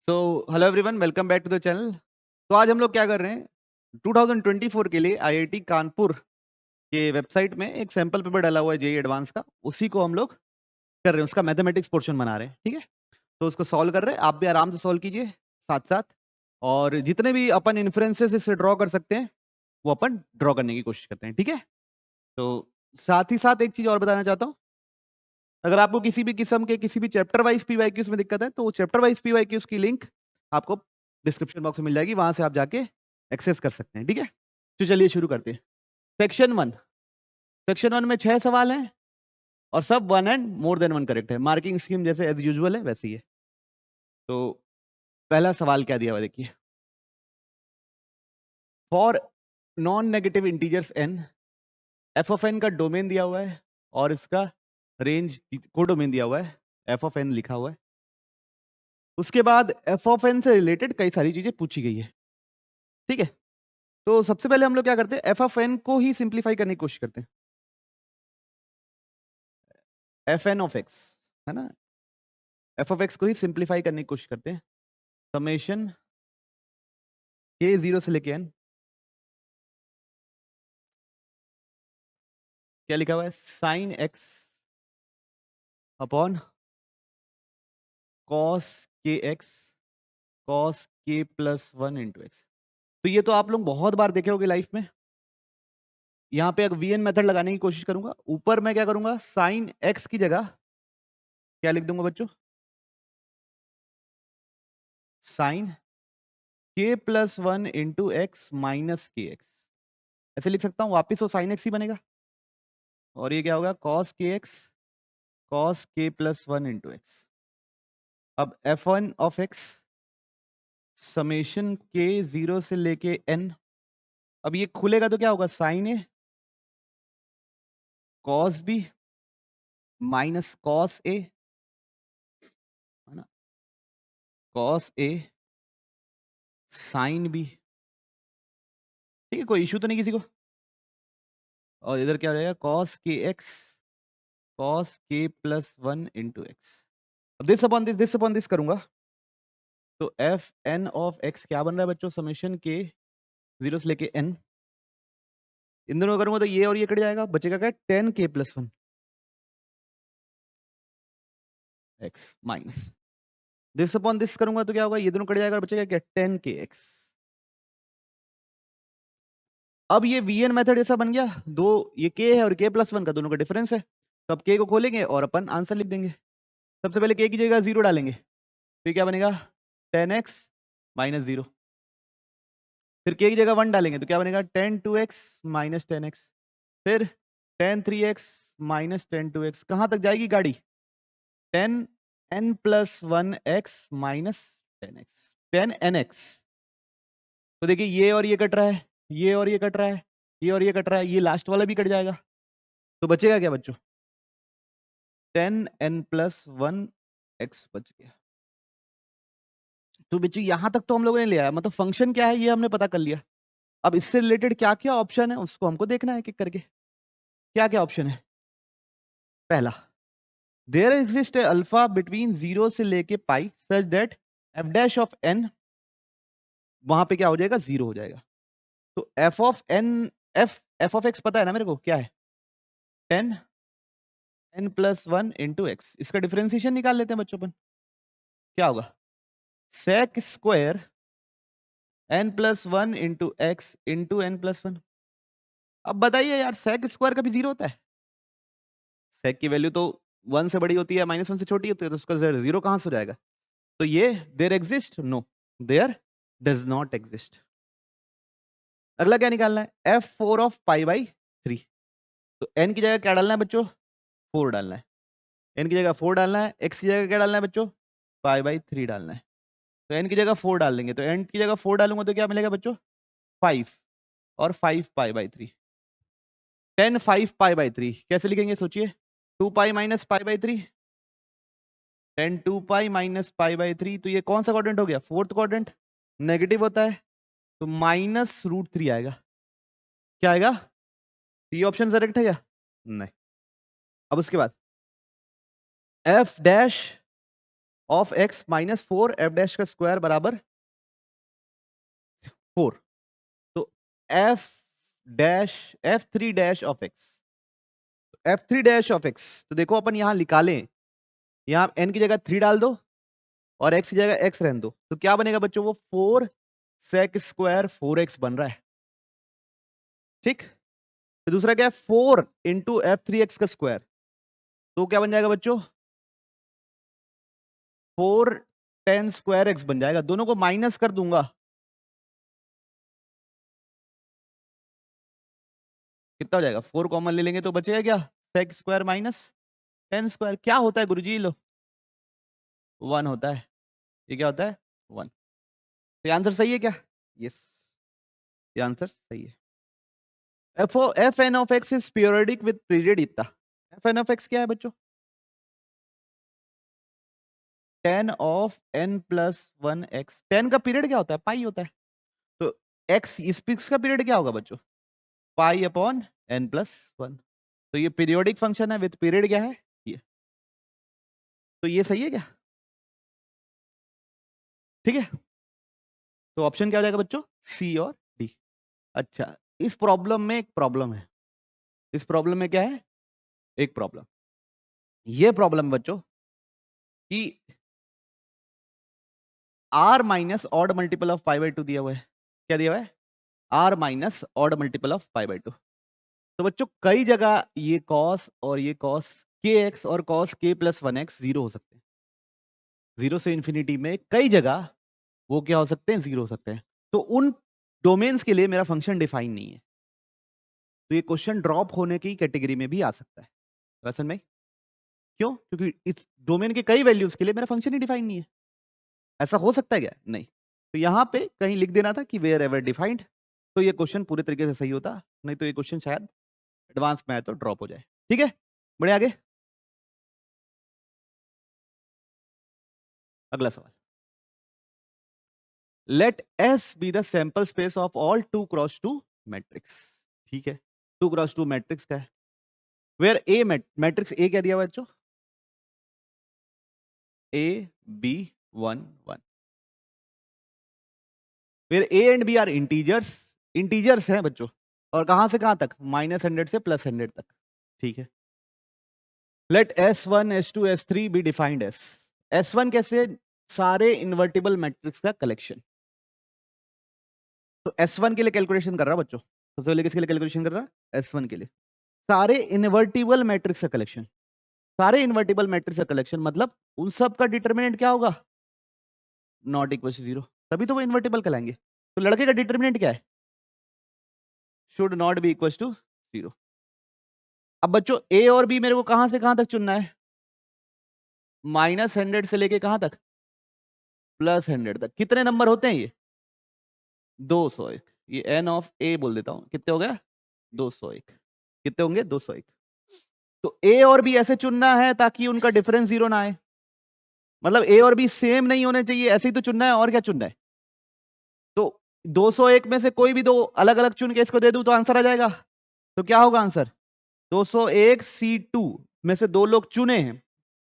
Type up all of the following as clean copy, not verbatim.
So hello everyone, welcome back to the channel. तो आज हम लोग क्या कर रहे हैं, 2024 के लिए आईआईटी कानपुर के वेबसाइट में एक सैंपल पेपर डाला हुआ है जेईई एडवांस का, उसी को हम लोग कर रहे हैं, उसका मैथमेटिक्स पोर्शन बना रहे हैं। ठीक है, तो उसको सॉल्व कर रहे हैं, आप भी आराम से सॉल्व कीजिए साथ साथ। और जितने भी अपन इन्फ्रेंसेस इससे ड्रॉ कर सकते हैं वो अपन ड्रॉ करने की कोशिश करते हैं। ठीक है, तो साथ ही साथ एक चीज और बताना चाहता हूँ, अगर आपको किसी भी किस्म के किसी भी चैप्टर वाइज पीवाईक्यूज में दिक्कत है तो चैप्टर वाइज पीवाईक्यूज की लिंक आपको डिस्क्रिप्शन बॉक्स में मिल जाएगी, वहां से आप जाके एक्सेस कर सकते हैं। ठीक है, तो चलिए शुरू करते हैं। सेक्शन वन में 6 सवाल हैं और सब one and more than one correct है। मार्किंग स्कीम जैसे एज यूजुअल है वैसी है। तो पहला सवाल क्या दिया हुआ देखिए, for non negative integers N, F of N का डोमेन दिया हुआ है और इसका रेंज को डोमेन दिया हुआ है, एफ ऑफ एन लिखा हुआ है। उसके बाद एफ ऑफ एन से रिलेटेड कई सारी चीजें पूछी गई है। ठीक है, तो सबसे पहले हम लोग क्या करते हैं, एफ ऑफ एन को ही सिंप्लीफाई करने की कोशिश करते हैं। एफ एन ऑफ एक्स है ना, एफ ऑफ एक्स को ही सिंप्लीफाई करने की कोशिश करते हैं। समेशन के जीरो से लेके एन, क्या लिखा हुआ है, साइन एक्स अपॉन कॉस के एक्स, कॉस के प्लस वन इंटू एक्स। तो ये तो आप लोग बहुत बार देखे होगे लाइफ में। यहाँ पे अगर वीएन मेथड लगाने की कोशिश करूंगा, ऊपर मैं क्या करूंगा, साइन एक्स की जगह क्या लिख दूंगा बच्चों, साइन के plus one into x minus के एक्स, ऐसे लिख सकता हूँ, वापिस वो साइन एक्स ही बनेगा। और ये क्या होगा, कॉस के एक्स, कॉस के प्लस वन इंटू एक्स। अब F one of x summation के जीरो से लेके एन, अब ये खुलेगा तो क्या होगा, sign A cos B minus cos A, है ना, कॉस ए साइन बी। ठीक है, कोई इशू तो नहीं किसी को। और इधर क्या हो जाएगा, कॉस के एक्स, कॉस के प्लस वन इंटू एक्स। अब दिस अपॉन दिस करूंगा तो एफ एन ऑफ एक्स क्या बन रहा है बच्चों, समेशन के जीरो से लेके एन, इन दोनों करूंगा तो ये और ये कट जाएगा, बचेगा क्या, टेन के plus one x minus this upon this करूंगा तो क्या होगा, ये दोनों कट जाएगा, बचेगा क्या, टेन के एक्स। अब ये वीएन मेथड जैसा बन गया, दो ये के है और के प्लस वन का दोनों का डिफरेंस है, तो अब के को खोलेंगे और अपन आंसर लिख देंगे। सबसे पहले के की जगह जीरो डालेंगे, फिर क्या बनेगा, टेन एक्स माइनस जीरो। फिर के की जगह वन डालेंगे तो क्या बनेगा, tan two x minus tan x. फिर tan three x minus tan two x. कहां तक जाएगी गाड़ी, tan N plus one x minus tan x, tan n x. तो देखिए ये और ये कट रहा है, ये और ये कट रहा है, ये और ये कट रहा है, ये लास्ट वाला भी कट जाएगा, तो बचेगा क्या बच्चों, ten N plus one X बच गया। तो बच्चों यहां तक तो हम लोगों ने लिया है, मतलब फंक्शन क्या है ये हमने पता कर लिया। अब इससे रिलेटेड क्या क्या ऑप्शन है उसको हमको देखना है, एक करके क्या क्या ऑप्शन है। पहला, there exist alpha between zero से लेके pi such that f dash of n, वहां पे क्या हो जाएगा, जीरो हो जाएगा। तो F of n, F of x पता है ना मेरे को, क्या है, tan N plus one into x. इसका डिफरेंशिएशन निकाल लेते हैं बच्चों अपन, क्या होगा, sec square n plus one into x into n plus one. अब बताइए यार, सेक स्क्वायर कभी जीरो होता है, सेक की वैल्यू तो वन से बड़ी होती है, माइनस वन से छोटी होती है, तो उसका जीरो कहां से हो जाएगा। तो ये there exist, no there does not exist. अगला क्या निकालना है, F four of pi by three. तो एन की जगह क्या डालना है बच्चों, फोर डालना है, एन की जगह फोर डालना है, एक्स की जगह क्या डालना है बच्चों, पाई बाई थ्री डालना है। तो एन की जगह फोर डाल देंगे, तो एन की जगह फोर डालूंगा तो क्या मिलेगा बच्चों, फाइव, और five pi by three, ten five pi by three. कैसे लिखेंगे सोचिए, two pi minus pi by three, ten two pi minus pi by three. तो ये कौन सा क्वाड्रेंट हो गया, फोर्थ क्वाड्रेंट, नेगेटिव होता है, तो माइनस रूट थ्री आएगा। क्या आएगा, ये ऑप्शन करेक्ट है क्या, नहीं। अब उसके बाद F dash of x minus 4 F dash का स्क्वायर बराबर 4। तो f3 dash of x, f3 dash of x, तो देखो अपन यहां निकालें, यहां n की जगह 3 डाल दो और x की जगह x रहने दो, तो क्या बनेगा बच्चों? वो 4 sec स्क्वायर 4x बन रहा है, ठीक। तो दूसरा क्या है? 4 इंटू f3x का स्क्वायर, तो क्या बन जाएगा बच्चों? 4 10 स्क्वायर x बन जाएगा। दोनों को माइनस कर दूंगा, कितना हो जाएगा? 4 कॉमन ले लेंगे तो बचेगा क्या? sec square minus 10 square. क्या होता है गुरुजी? लो 1 होता है। ये क्या होता है? 1। तो ये आंसर सही है क्या? यस, ये आंसर सही है। F N of X is periodic with period इतना। एफ एन ऑफ एक्स क्या है बच्चों? 10 ऑफ n प्लस 1 एक्स। 10 का पीरियड क्या होता है? पाई होता है। तो x इस पिक्स का पीरियड क्या होगा बच्चों? Pi upon n plus 1। तो ये पीरियोडिक फंक्शन है विद पीरियड क्या है? ये। तो ये सही है क्या? ठीक है, तो ऑप्शन क्या हो जाएगा बच्चों? सी और डी। अच्छा, इस प्रॉब्लम में एक प्रॉब्लम है। इस प्रॉब्लम में क्या है? एक प्रॉब्लम। ये प्रॉब्लम बच्चों कि r minus odd multiple of pi by 2 दिया हुआ है। क्या दिया हुआ है? r minus odd multiple of pi by 2। तो बच्चों कई जगह ये cos और ये cos kx और cos k plus 1x zero हो सकते हैं। जीरो से इंफिनिटी में कई जगह वो क्या हो सकते हैं? जीरो हो सकते हैं। तो उन डोमेन्स के लिए मेरा फंक्शन डिफाइन नहीं है, तो ये क्वेश्चन ड्रॉप होने की कैटेगरी में भी आ सकता है। वैसन में क्यों? क्योंकि इस डोमेन के कई वैल्यूज के लिए मेरा फंक्शन ही डिफाइन नहीं है। ऐसा हो सकता है क्या? नहीं। तो यहां पे कहीं लिख देना था कि वेयर एवर डिफाइंड, तो ये क्वेश्चन पूरे तरीके से सही होता, नहीं तो ये क्वेश्चन शायद एडवांस में आए तो ड्रॉप हो जाए। ठीक है, बढ़े आगे। अगला सवाल, let S be the sample space of all 2x2 matrix. ठीक है, 2x2 मैट्रिक्स का है, वेयर ए मैट्रिक्स ए क्या दिया हुआ है बच्चों? A B 1 1, where A and B are integers. Integers हैं बच्चों, और कहां से कहां तक? -100 से +100 तक। ठीक है, late S1 S2 S3 be defined S. S1 कैसे? सारे इन्वर्टिबल मैट्रिक्स का कलेक्शन। तो S1 के लिए कैलकुलेशन कर रहा बच्चों, सबसे पहले किसके लिए कैलकुलेशन कर रहा? S1 के लिए सारे इन्वर्टिबल मैट्रिक्स का कलेक्शन। सारे इन्वर्टिबल मैट्रिक्स का कलेक्शन मतलब उन सब का डिटरमिनेंट क्या होगा? नॉट इक्वल टू 0, तभी तो वो इन्वर्टिबल कहलाएंगे। तो लड़के का डिटरमिनेंट क्या है? Should not be equal to 0। अब बच्चों ए और बी मेरे को कहां से कहां तक चुनना है? -100 से लेके कहां तक? +100 तक। कितने नंबर होते हैं ये? 201। ये n ऑफ a बोल देता हूं, कितने हो गया? 201। कितने होंगे? 201। तो a और b ऐसे चुनना है ताकि उनका डिफरेंस 0 ना आए, मतलब a और b सेम नहीं होने चाहिए, ऐसे ही तो चुनना है, और क्या चुनना है? तो 201 में से कोई भी दो अलग अलग चुन के इसको दे दूं तो आंसर आ जाएगा। तो क्या होगा आंसर? 201 C2 में से दो लोग चुने हैं,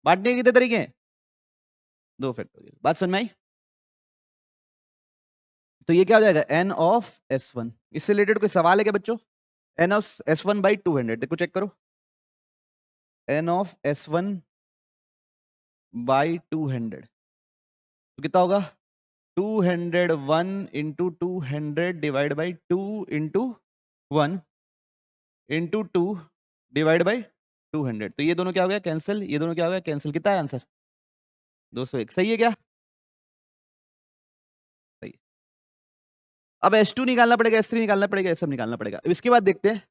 बांटने के कितने तरीके हैं? 2 फैक्टोरियल। बात समझ में आई? तो ये क्या हो जाएगा? n of S1। इससे रिलेटेड कोई सवाल है क्या बच्चों? n ऑफ S1 बाई 200, देखो चेक करो, n ऑफ S1 बाई 200 तो कितना होगा? 201 into 200 divide by 2 into 1 into 2 divide by 200। तो ये दोनों क्या हो गया? कैंसिल। ये दोनों क्या हो गया? कैंसिल। कितना है आंसर? 201। सही है क्या? सही है। अब S2 निकालना पड़ेगा, S3 निकालना पड़ेगा, ये सब निकालना पड़ेगा। अब इसके बाद देखते हैं,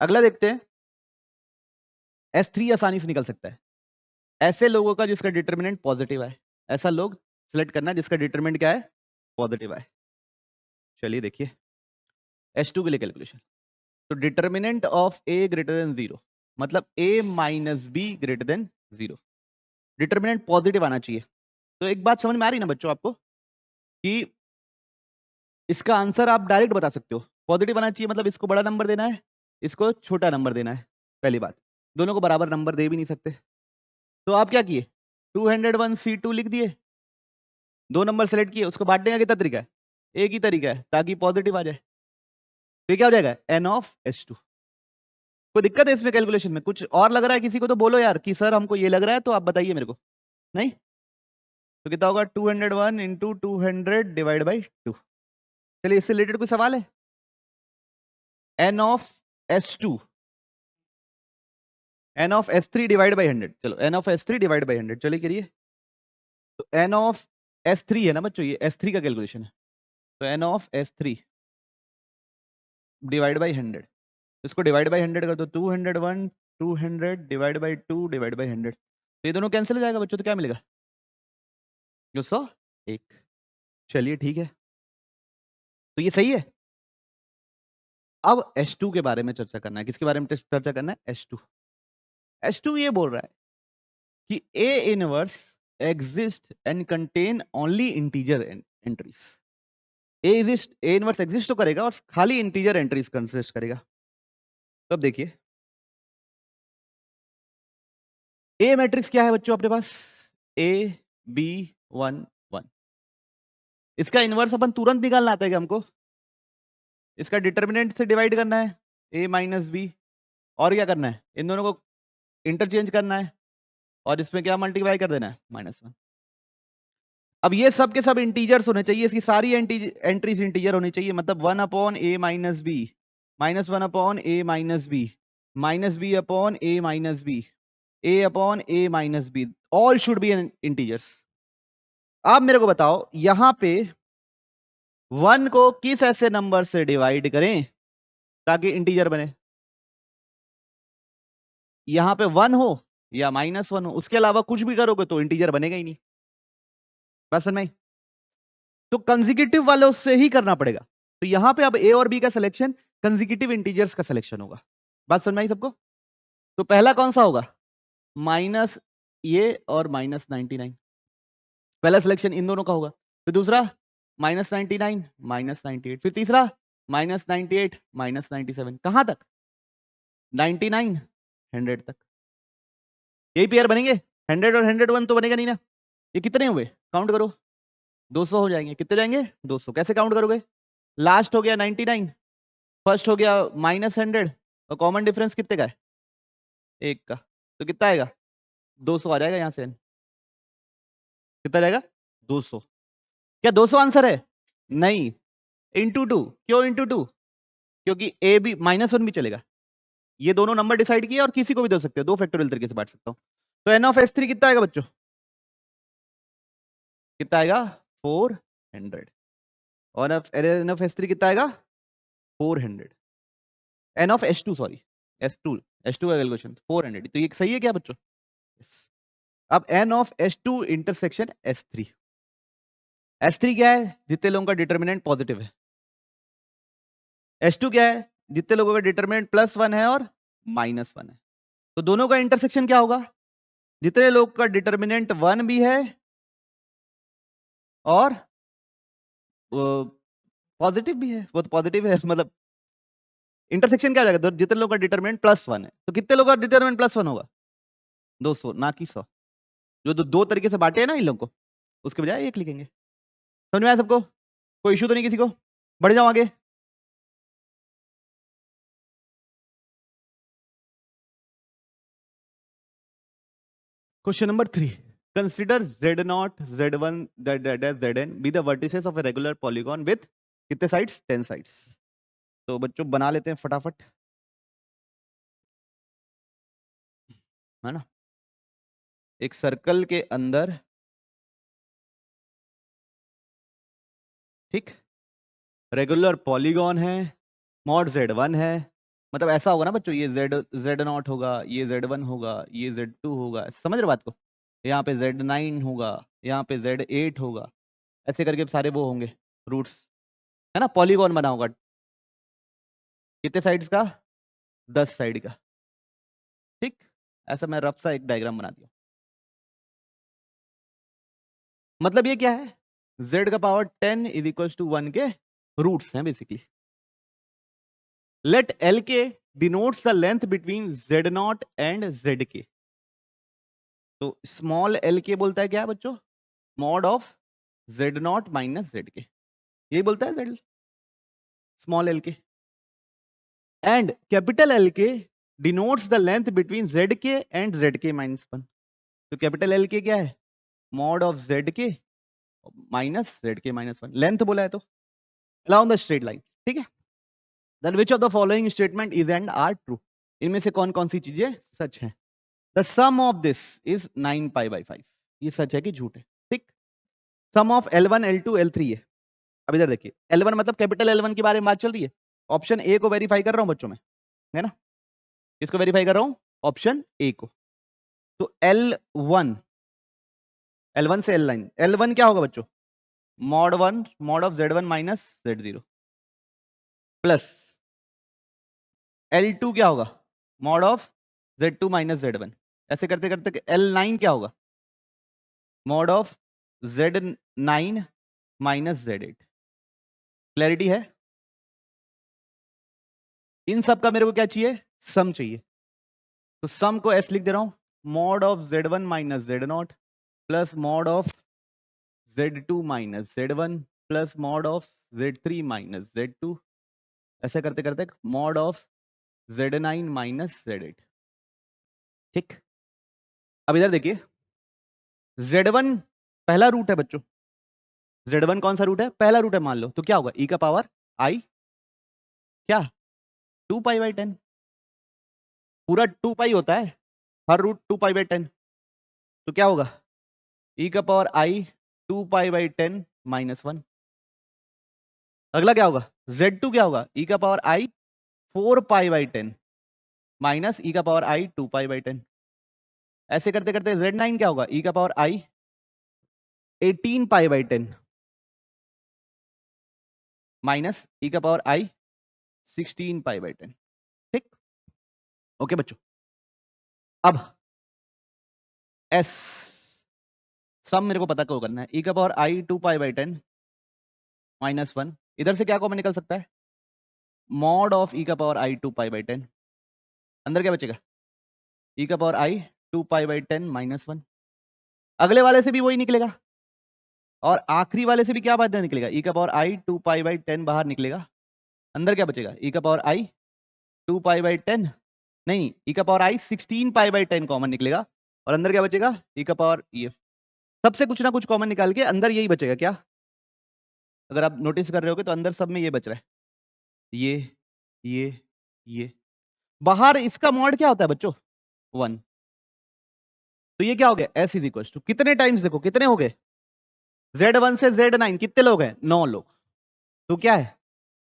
अगला देखते हैं। S3 आसानी से निकल सकता है, ऐसे लोगों का जिसका डिटरमिनेंट पॉजिटिव है। ऐसा लोग सिलेक्ट करना जिसका डिटरमिनेंट क्या है? पॉजिटिव है। चलिए देखिए S2 के लिए कैलकुलेशन। तो determinant of a greater than 0 मतलब a minus be greater than 0। Determinant positive आना चाहिए। तो एक बात समझ में आ रही ना बच्चों आपको कि इसका आंसर आप डायरेक्ट बता सकते हो। पॉजिटिव आना चाहिए मतलब इसको बड़ा नंबर देना है, इसको छोटा नंबर देना है। पहली बात, दोनों को बराबर नंबर दे भी नहीं सकते। तो आप क्या किए? 201 C2 लिख दिए, 2 नंबर सेलेक्ट किए, उसको बांटने का कितना तरीका है? एक ही तरीका है, ताकि पॉजिटिव आ जाए। तो क्या हो जाएगा? n of S2। कोई दिक्कत है इसमें कैलकुलेशन में? कुछ और लग रहा है किसी को तो बोलो यार कि सर हमको ये लग रहा है, तो आप बताइए मेरे को। नहीं तो कितना होगा? 201 इंटू 200 डिवाइड बाई 2। चलिए इससे रिलेटेड कोई सवाल है? n of S2, n of S3 divide by 100। चलो n of S3 divide by 100, चलिए करिए। तो n ऑफ S3 है ना बच्चों, ये S3 का कैलकुलेशन है। तो n of S3 divide by 100, इसको डिवाइड बाई 100 कर दो। 201 200 डिवाइड बाई 2 डिवाइड बाई 100, तो ये दोनों कैंसिल हो जाएगा बच्चों। तो क्या मिलेगा? 201। चलिए ठीक है, तो ये सही है। अब H2 के बारे में चर्चा करना है। किसके बारे में चर्चा करना है? H2। H2 ये बोल रहा है कि A inverse exist and contain only integer entries. A inverse exist तो करेगा और खाली इंटीजर एंट्रीज कंसिस्ट करेगा। तो अब देखिए A मैट्रिक्स क्या है बच्चों अपने पास? A B 1 1। इसका इनवर्स अपन तुरंत निकालना आता है क्या हमको? इसका डिटर्मिनेंट से डिवाइड करना है, A माइनस बी, और क्या करना है? इन दोनों को इंटरचेंज करना है, और इसमें क्या मल्टीप्लाई कर देना है? -1। अब ये सब के सब इंटीजर्स होने चाहिए, इसकी सारी एंट्रीज इंटीजर होनी चाहिए। मतलब 1 upon A minus B, -1 upon A minus B, -b upon A minus B, A upon A minus B, all should be integers. आप मेरे को बताओ यहां पे 1 को किस ऐसे नंबर से डिवाइड करें ताकि इंटीजर बने? यहां पे 1 हो या -1 हो, उसके अलावा कुछ भी करोगे तो इंटीजर बनेगा ही नहीं। बस समझ में आई? तो कंसेक्यूटिव वालों से ही करना पड़ेगा। तो यहां पे अब A और B का सिलेक्शन कंसेक्यूटिव इंटीजर्स का सिलेक्शन होगा। बात समझ में आई सबको? तो पहला कौन सा होगा? माइनस ये और -99, पहला सिलेक्शन इन दोनों का होगा। फिर दूसरा -99 -98, फिर तीसरा -98 -97। कहां तक? 99 100 तक। यही पेयर बनेंगे। 100 और 101 तो बनेगा नहीं ना। ये कितने हुए? काउंट करो। 200 हो जाएंगे। कितने जाएंगे? 200। कैसे काउंट करोगे? लास्ट हो गया 99, फर्स्ट हो गया -100, और कॉमन डिफरेंस कितने का है? 1 का। तो कितना आएगा? 200 आ जाएगा यहां से। कितना जाएगा? 200। क्या 200 आंसर है? नहीं, इंटू 2। क्यों इंटू 2? क्योंकि ए भी -1 भी चलेगा। ये दोनों नंबर डिसाइड किए और किसी को भी दे सकते हो, 2 फैक्टोरियल तरीके से बांट सकता हूं। तो n ऑफ S3 कितना आएगा बच्चों? कितना आएगा? 400। और n ऑफ S3 कितना आएगा? 400। n of S2 sorry, S2 का कैलकुलेशन 400। तो ये सही है क्या बच्चों? yes. अब n of S2 intersection S3। S3 क्या है? जितने लोगों का डिटर्मिनेंट पॉजिटिव है। S2 क्या है? जितने लोगों का डिटर्मिनेंट +1 है और -1 है। तो दोनों का इंटरसेक्शन क्या होगा? जितने लोग का डिटर्मिनेंट 1 भी है और पॉजिटिव भी है, वो तो पॉजिटिव है, मतलब इंटरसेक्शन क्या हो जाएगा? जितने लोग का डिटरमिनेंट +1 है, तो कितने लोग का डिटरमिनेंट +1 होगा? 200, ना कि 100। जो दो तरीके से बांटे हैं ना इन लोगों को, उसके बजाय एक लिखेंगे। समझ में आया सबको? कोई इश्यू तो नहीं किसी को? बढ़ जाओ आगे। Question number 3, consider Z0, Z1, Zn be the vertices of a regular polygon with कितने साइड्स? 10 साइड्स। तो बच्चों बना लेते हैं फटाफट, है ना। एक सर्कल के अंदर, ठीक, रेगुलर पॉलीगॉन है, मॉड Z1 है। मतलब ऐसा होगा ना बच्चों, ये Z0 होगा, ये Z1 होगा, ये Z2 होगा, समझ रहे बात को? यहाँ पे Z9 होगा, यहाँ पे Z8 होगा, ऐसे करके सारे वो होंगे रूट्स, है ना। पॉलीगॉन बना होगा कितने साइड्स का? 10 साइड का। ठीक, ऐसा मैं रफ सा एक डायग्राम बना दिया। मतलब ये क्या है? Z का पावर 10 इज इक्वल टू 1 के रूट्स हैं basically. Let LK denotes the length between Z0 and ZK। तो स्मॉल एल के बोलता है क्या है बच्चों? Mod of Z nought minus Z K, यही बोलता है Z small L K. And capital L K denotes the length between Z K and Z K minus one. तो कैपिटल एल के क्या है? Mod of Z K minus Z K minus one, length बोला है तो along the straight line, ठीक है। Then which of the following statement is and are true? इनमें से कौन कौन सी चीजें सच है? The sum of this is 9 pi by 5, ये सच है कि झूठ है? ठीक। सम ऑफ L1 L2 L3 है। अब इधर देखिए, L1 मतलब कैपिटल L1 के बारे में बात चल रही है। ऑप्शन ए को वेरीफाई कर रहा हूं बच्चों में, है ना? किसको वेरीफाई कर रहा हूं? ऑप्शन ए को। तो L1, L1 से L9, L1 क्या होगा बच्चों? Mod 1 mod of Z1 minus Z0 plus L2 क्या होगा? Mod of Z2 minus Z1। ऐसे करते करते L9 क्या होगा? Mod of Z9 minus Z8। Clarity है? इन सब का मेरे को क्या चाहिए? सम चाहिए। तो सम को S लिख दे रहा हूं, mod of Z1 minus Z0 plus mod of Z2 minus Z1 plus mod of Z3 minus Z2, ऐसे करते करते mod of Z9 minus Z8। ठीक। अब इधर देखिए, Z1 पहला रूट है बच्चों। Z1 कौन सा रूट है? पहला रूट है मान लो, तो क्या होगा? e का पावर i क्या 2 पाई बाई 10, पूरा 2 पाई होता है, हर रूट 2 पाई बाई 10। तो क्या होगा? e का power i 2 pi by 10 minus 1। अगला क्या होगा? Z2 क्या होगा? e का power i 4 pi by 10 minus e का पावर i 2 पाई बाई 10। ऐसे करते करते Z9 क्या होगा? e का power i 18 pi by 10 minus e का पावर i 16 पाई बाई 10। ठीक, ओके बच्चों। अब S सम मेरे को पता क्यों करना है? e का power i 2 pi by 10 minus 1, इधर से क्या कॉमन निकल सकता है? मॉड ऑफ e का पावर i 2 पाई बाई 10, अंदर क्या बचेगा? e का power i 2 pi by 10 minus 1। अगले वाले से भी वही निकलेगा, और आखिरी वाले से भी क्या बाहर निकलेगा? e का पावर i 2 पाई बाई 10 बाहर निकलेगा। अंदर क्या बचेगा? e का पावर i 2 पाई बाई 10, नहीं, e का power i 16 pi by 10 common निकलेगा, और अंदर क्या बचेगा? e का पावर, ये सबसे कुछ ना कुछ कॉमन निकाल के अंदर यही बचेगा क्या? अगर आप नोटिस कर रहे होगे तो अंदर सब में ये बच रहा है, ये बाहर इसका मॉड क्या होता है बच्चों? 1। तो ये क्या हो गया? S इज इक्वल टू कितने टाइम्स, देखो कितने हो गए? Z1 से Z9 कितने लोग हैं? 9 लोग। तो क्या है?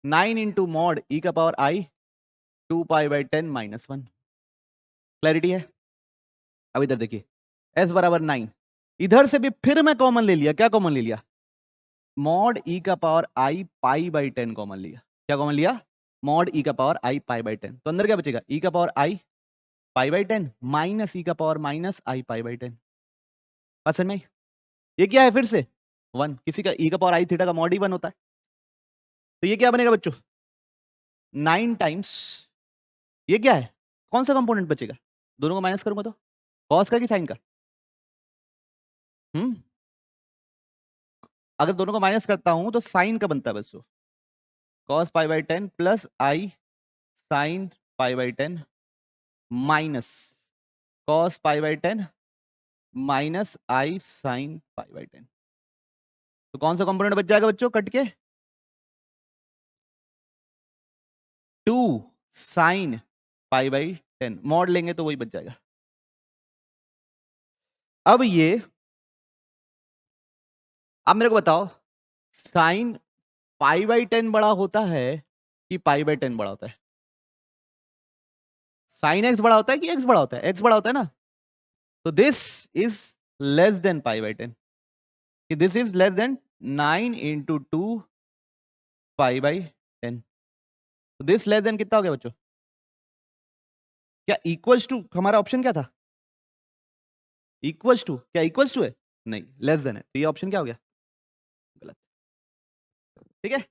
9 इंटू मॉड e का power i 2 pi by 10 minus 1। Clarity है? अब इधर देखिए, S बराबर 9, इधर से भी फिर मैं कॉमन ले लिया। क्या कॉमन ले लिया? मॉड e का power i pi by 10 common लिया। क्या कॉमन लिया? मॉड e का पावर i पाई बाई 10। तो अंदर क्या बचेगा? e का power i pi by 10 minus e का power minus i pi by 10। बात समझ में आई? ये क्या है? फिर से 1, किसी का e का पावर i थीटा का मॉड ही 1 होता है। तो ये क्या बनेगा बच्चों? 9 टाइम्स, ये क्या है? कौन सा कंपोनेंट बचेगा? दोनों को माइनस करूंगा तो कॉस का कि साइन का? अगर दोनों को माइनस करता हूं तो साइन का बनता है बच्चों। Cos pi by 10 plus I sine pi by 10 minus cos pi by 10 minus I sine pi by 10। तो कौन सा कंपोनेंट बच जाएगा बच्चों कट के? 2 साइन पाई बाई 10, मॉड लेंगे तो वही बच जाएगा। अब ये, अब मेरे को बताओ, साइन पाई बाई 10 बड़ा होता है कि पाई बाई 10 बड़ा होता है? साइन एक्स बड़ा होता है कि एक्स बड़ा होता है? एक्स बड़ा होता है ना। तो this is less than pi by 10, कि this is less than 9 into 2 pi by 10। तो दिस लेस देन कितना हो गया बच्चों? क्या इक्वल्स टू, हमारा ऑप्शन क्या था? इक्वल्स टू, क्या इक्वल्स टू है? नहीं, लेस देन है। तो ये ऑप्शन क्या हो गया? गलत। ठीक है।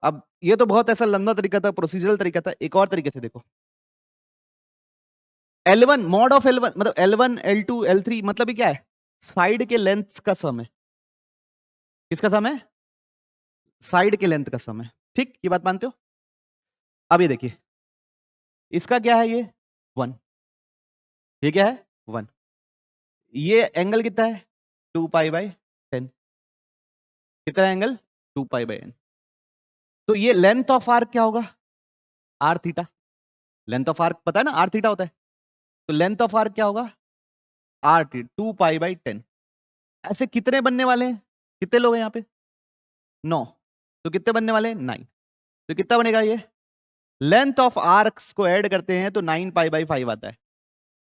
अब ये तो बहुत ऐसा लंबा तरीका था, प्रोसीजरल तरीका था। एक और तरीके से देखो, L1 मॉड ऑफ L1 मतलब L1 L2 L3 मतलब ये क्या है, साइड के लेंथ का सम है। किसका सम है? साइड के लेंथ का सम है। ठीक, ये बात मानते हो? अब ये देखिए, इसका क्या है, ये 1, ये क्या है 1, ये एंगल कितना है 2 पाई बाई 10, कितना एंगल 2 पाई बाई n। तो ये लेंथ ऑफ आर्क क्या होगा, R theta. Length of arc पता है ना, आर थीटा होता है। तो लेंथ ऑफ आर्क क्या होगा, आर टी 2 पाई बाई 10। ऐसे कितने बनने वाले हैं, कितने लोग हैं यहाँ पे 9, तो कितने बनने वाले हैं 9। तो कितना बनेगा ये, लेंथ ऑफ आर्क्स को ऐड करते हैं तो 9 पाई बाई 5 आता है।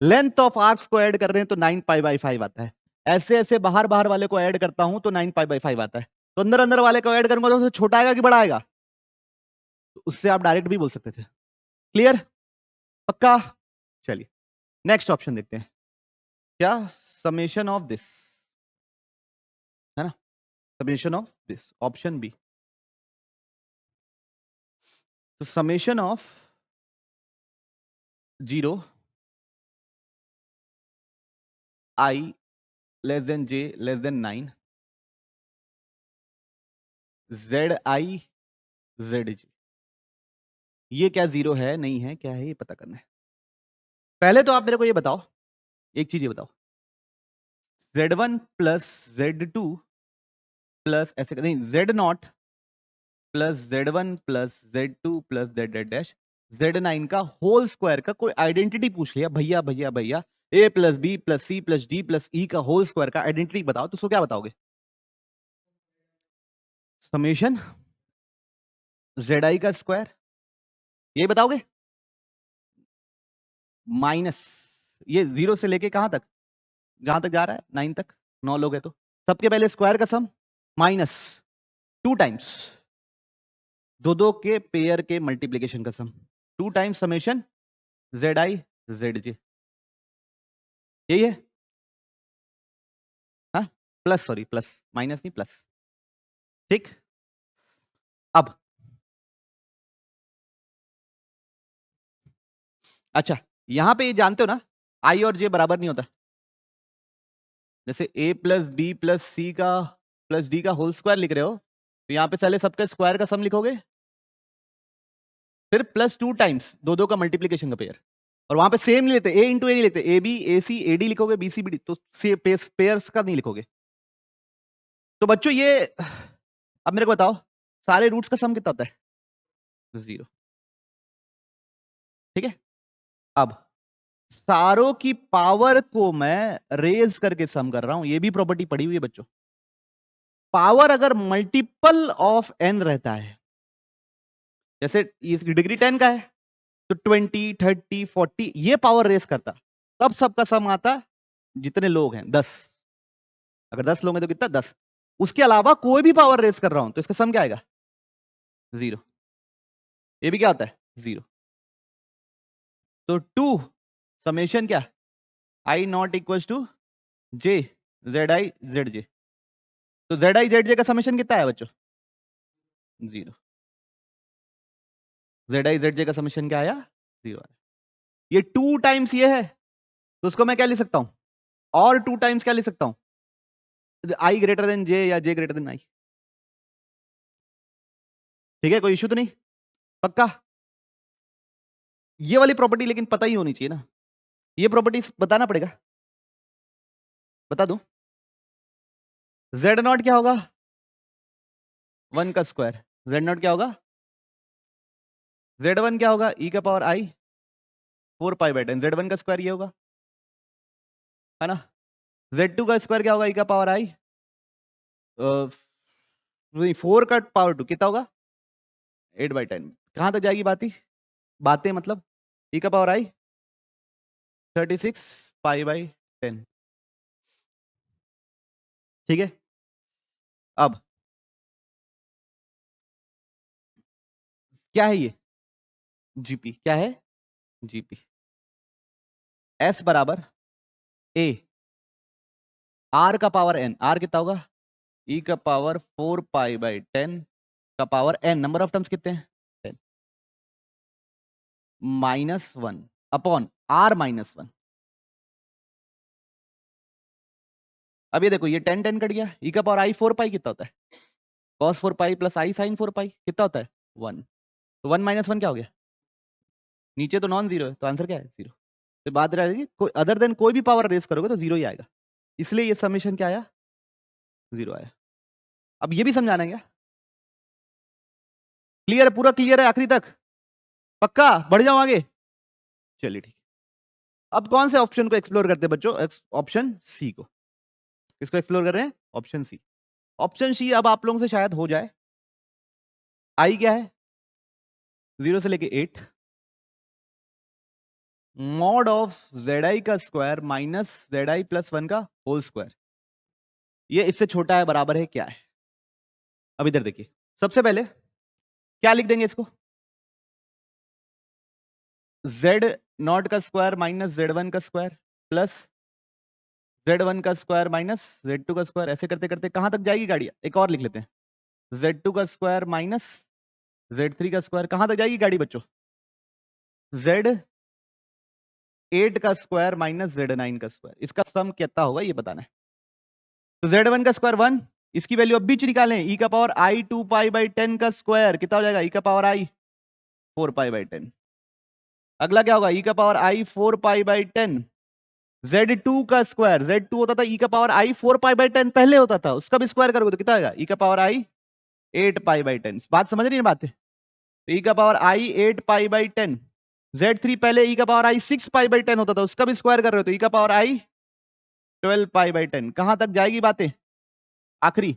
लेंथ ऑफ आर्क्स को ऐड कर रहे हैं तो 9 पाई बाई 5 आता है। ऐसे ऐसे बाहर बाहर वाले को ऐड करता हूं तो 9 पाई बाई 5 आता है। तो अंदर अंदर वाले को ऐड करूंगा तो उससे छोटा आएगा कि बड़ा आएगा, तो उससे आप डायरेक्ट भी बोल सकते थे। क्लियर, पक्का? चलिए नेक्स्ट ऑप्शन देखते हैं, क्या, समेशन ऑफ दिस, है ना, summation of this, option B. तो summation of 0 i less than j less than 9 zi zj, ये क्या जीरो है नहीं है, क्या है ये पता करना है। पहले तो आप मेरे को ये बताओ, एक चीज ये बताओ, z1 प्लस z2 प्लस ऐसे नहीं z0 plus z1 plus z2 plus z dash z9 का होल स्क्वायर का कोई आइडेंटिटी पूछ लिया, भैया भैया भैया a plus b plus c plus d plus e का होल स्क्वायर का आइडेंटिटी बताओ, तो उसको क्या बताओगे, समेशन zi का स्क्वायर, ये बताओगे, माइनस ये 0 से लेके कहां तक, जहां तक जा रहा है 9 तक, 9 लोग है तो सबके पहले स्क्वायर का सम माइनस 2 टाइम्स दो दो के पेयर के मल्टीप्लीकेशन का सम, 2 टाइम्स समेशन zi zj, यही है। हाँ प्लस, सॉरी प्लस, माइनस नहीं प्लस। ठीक, अब अच्छा, यहां पे ये जानते हो ना आई और जे बराबर नहीं होता, जैसे a प्लस बी प्लस सी का प्लस डी का होल स्क्वायर लिख रहे हो, तो यहां पे पहले सबका स्क्वायर का सम लिखोगे, फिर प्लस 2 टाइम्स दो दो का मल्टीप्लीकेशन का पेयर, और वहां पे सेम नहीं लेते, a इंटू ए नहीं लेते, A B A C A D लिखोगे, बी सी बी डी, तो पेयर्स का नहीं लिखोगे। तो बच्चों ये, अब मेरे को बताओ सारे रूट्स का सम कितना होता है, 0। ठीक है, अब सारों की पावर को मैं रेज करके सम कर रहा हूं, ये भी प्रॉपर्टी पड़ी हुई है बच्चों। पावर अगर मल्टीपल ऑफ n रहता है, जैसे इसकी डिग्री 10 का है, तो 20 30 40 ये पावर रेस करता, तब सबका सम आता जितने लोग हैं 10। अगर 10 लोग हैं तो कितना 10, उसके अलावा कोई भी पावर रेस कर रहा हूं तो इसका सम क्या आएगा 0, ये भी क्या होता है 0। तो 2 समेशन क्या, i not equal to j z i z j, तो जेड आई जेड जे का समेशन कितना है बच्चों 0, जेड आई जेड जे का समेशन क्या आया 0 आया। ये 2 टाइम्स ये है, तो उसको मैं क्या लिख सकता हूं, और 2 टाइम्स क्या लिख सकता हूं, आई ग्रेटर देन जे या जे ग्रेटर देन आई। ठीक है, कोई इश्यू तो नहीं, पक्का? ये वाली प्रॉपर्टी लेकिन पता ही होनी चाहिए ना, ये प्रॉपर्टी बताना पड़ेगा, बता दूं, जेड नॉट क्या होगा 1 का स्क्वायर, जेड नॉट क्या होगा, जेड वन क्या होगा ई का power I 4 pi by 10, Z one का स्क्वायर ये होगा, है ना। जेड टू का स्क्वायर क्या होगा ई का पावर आई 4 का पावर 2 कितना होगा 8 बाई 10। कहां तक जाएगी बातें मतलब, ई का पावर आई 36 पाई बाई 10। ठीक है, अब क्या है ये जीपी, क्या है जीपी, एस बराबर ए आर का पावर एन, आर कितना होगा ई का पावर 4 पाई बाई 10 का power N, number of terms कितने हैं 10 -1 अपॉन r-1। अब ये देखो, ये 10 कट गया, e का पावर i 4 पाई कितना होता है? cos 4 pi plus i sin 4 पाई कितना होता है? 1। तो 1 - 1 क्या हो गया? नीचे तो नॉन जीरो है, तो आंसर क्या है? 0। तो बात रहेगी कोई अदर देन कोई भी पावर रेस करोगे तो 0 ही आएगा, इसलिए ये समेशन क्या आया? 0 आया। अब ये भी समझाना है क्या? क्लियर है? पूरा क्लियर है आखिरी तक? पक्का? बढ़ जाओ आगे? चलिए ठीक। अब कौन से ऑप्शन को एक्सप्लोर करते हैं बच्चों? ऑप्शन सी को। किसको एक्सप्लोर कर रहे हैं? Option C. ऑप्शन सी अब आप लोगों से शायद हो जाए। आई क्या है? 0 से लेके 8 मॉड ऑफ जेड का स्क्वायर माइनस ZI+1 का होल स्क्वायर। ये इससे छोटा है बराबर है क्या है? अब इधर देखिए, सबसे पहले क्या लिख देंगे इसको? Z0 का स्क्वायर माइनस Z1 का स्क्वायर प्लस Z1 का स्क्वायर माइनस Z2 का स्क्वायर। ऐसे करते करते कहां तक जाएगी गाड़ी? एक और लिख लेते हैं, Z2 का स्क्वायर माइनस Z3 का स्क्वायर। कहां तक जाएगी गाड़ी बच्चों? Z8 का स्क्वायर माइनस Z9 का स्क्वायर। इसका सम कितना होगा ये बताना है। तो Z1 का स्क्वायर 1, इसकी वैल्यू अब बीच निकालें, e का पावर i 2 पाई बाई 10 का स्क्वायर कितना हो जाएगा? e का पावर i 4 पाई बाई 10। अगला क्या होगा? e का power i 4 pi by 10। Z2 का स्क्वायर, Z2 होता था e का पावर i 4 पाई बाई 10 पहले होता था, उसका भी स्क्वायर करोगे तो कितना आएगा? e का पावर i 8 पाई बाई 10। बात समझ रही है बात? तो e का power i 8 pi by 10। Z3 पहले e का पावर i 6 पाई बाई 10 होता था, उसका भी स्क्वायर कर रहे हो तो e का पावर i 12 पाई बाई 10। कहां तक जाएगी बातें? आखिरी।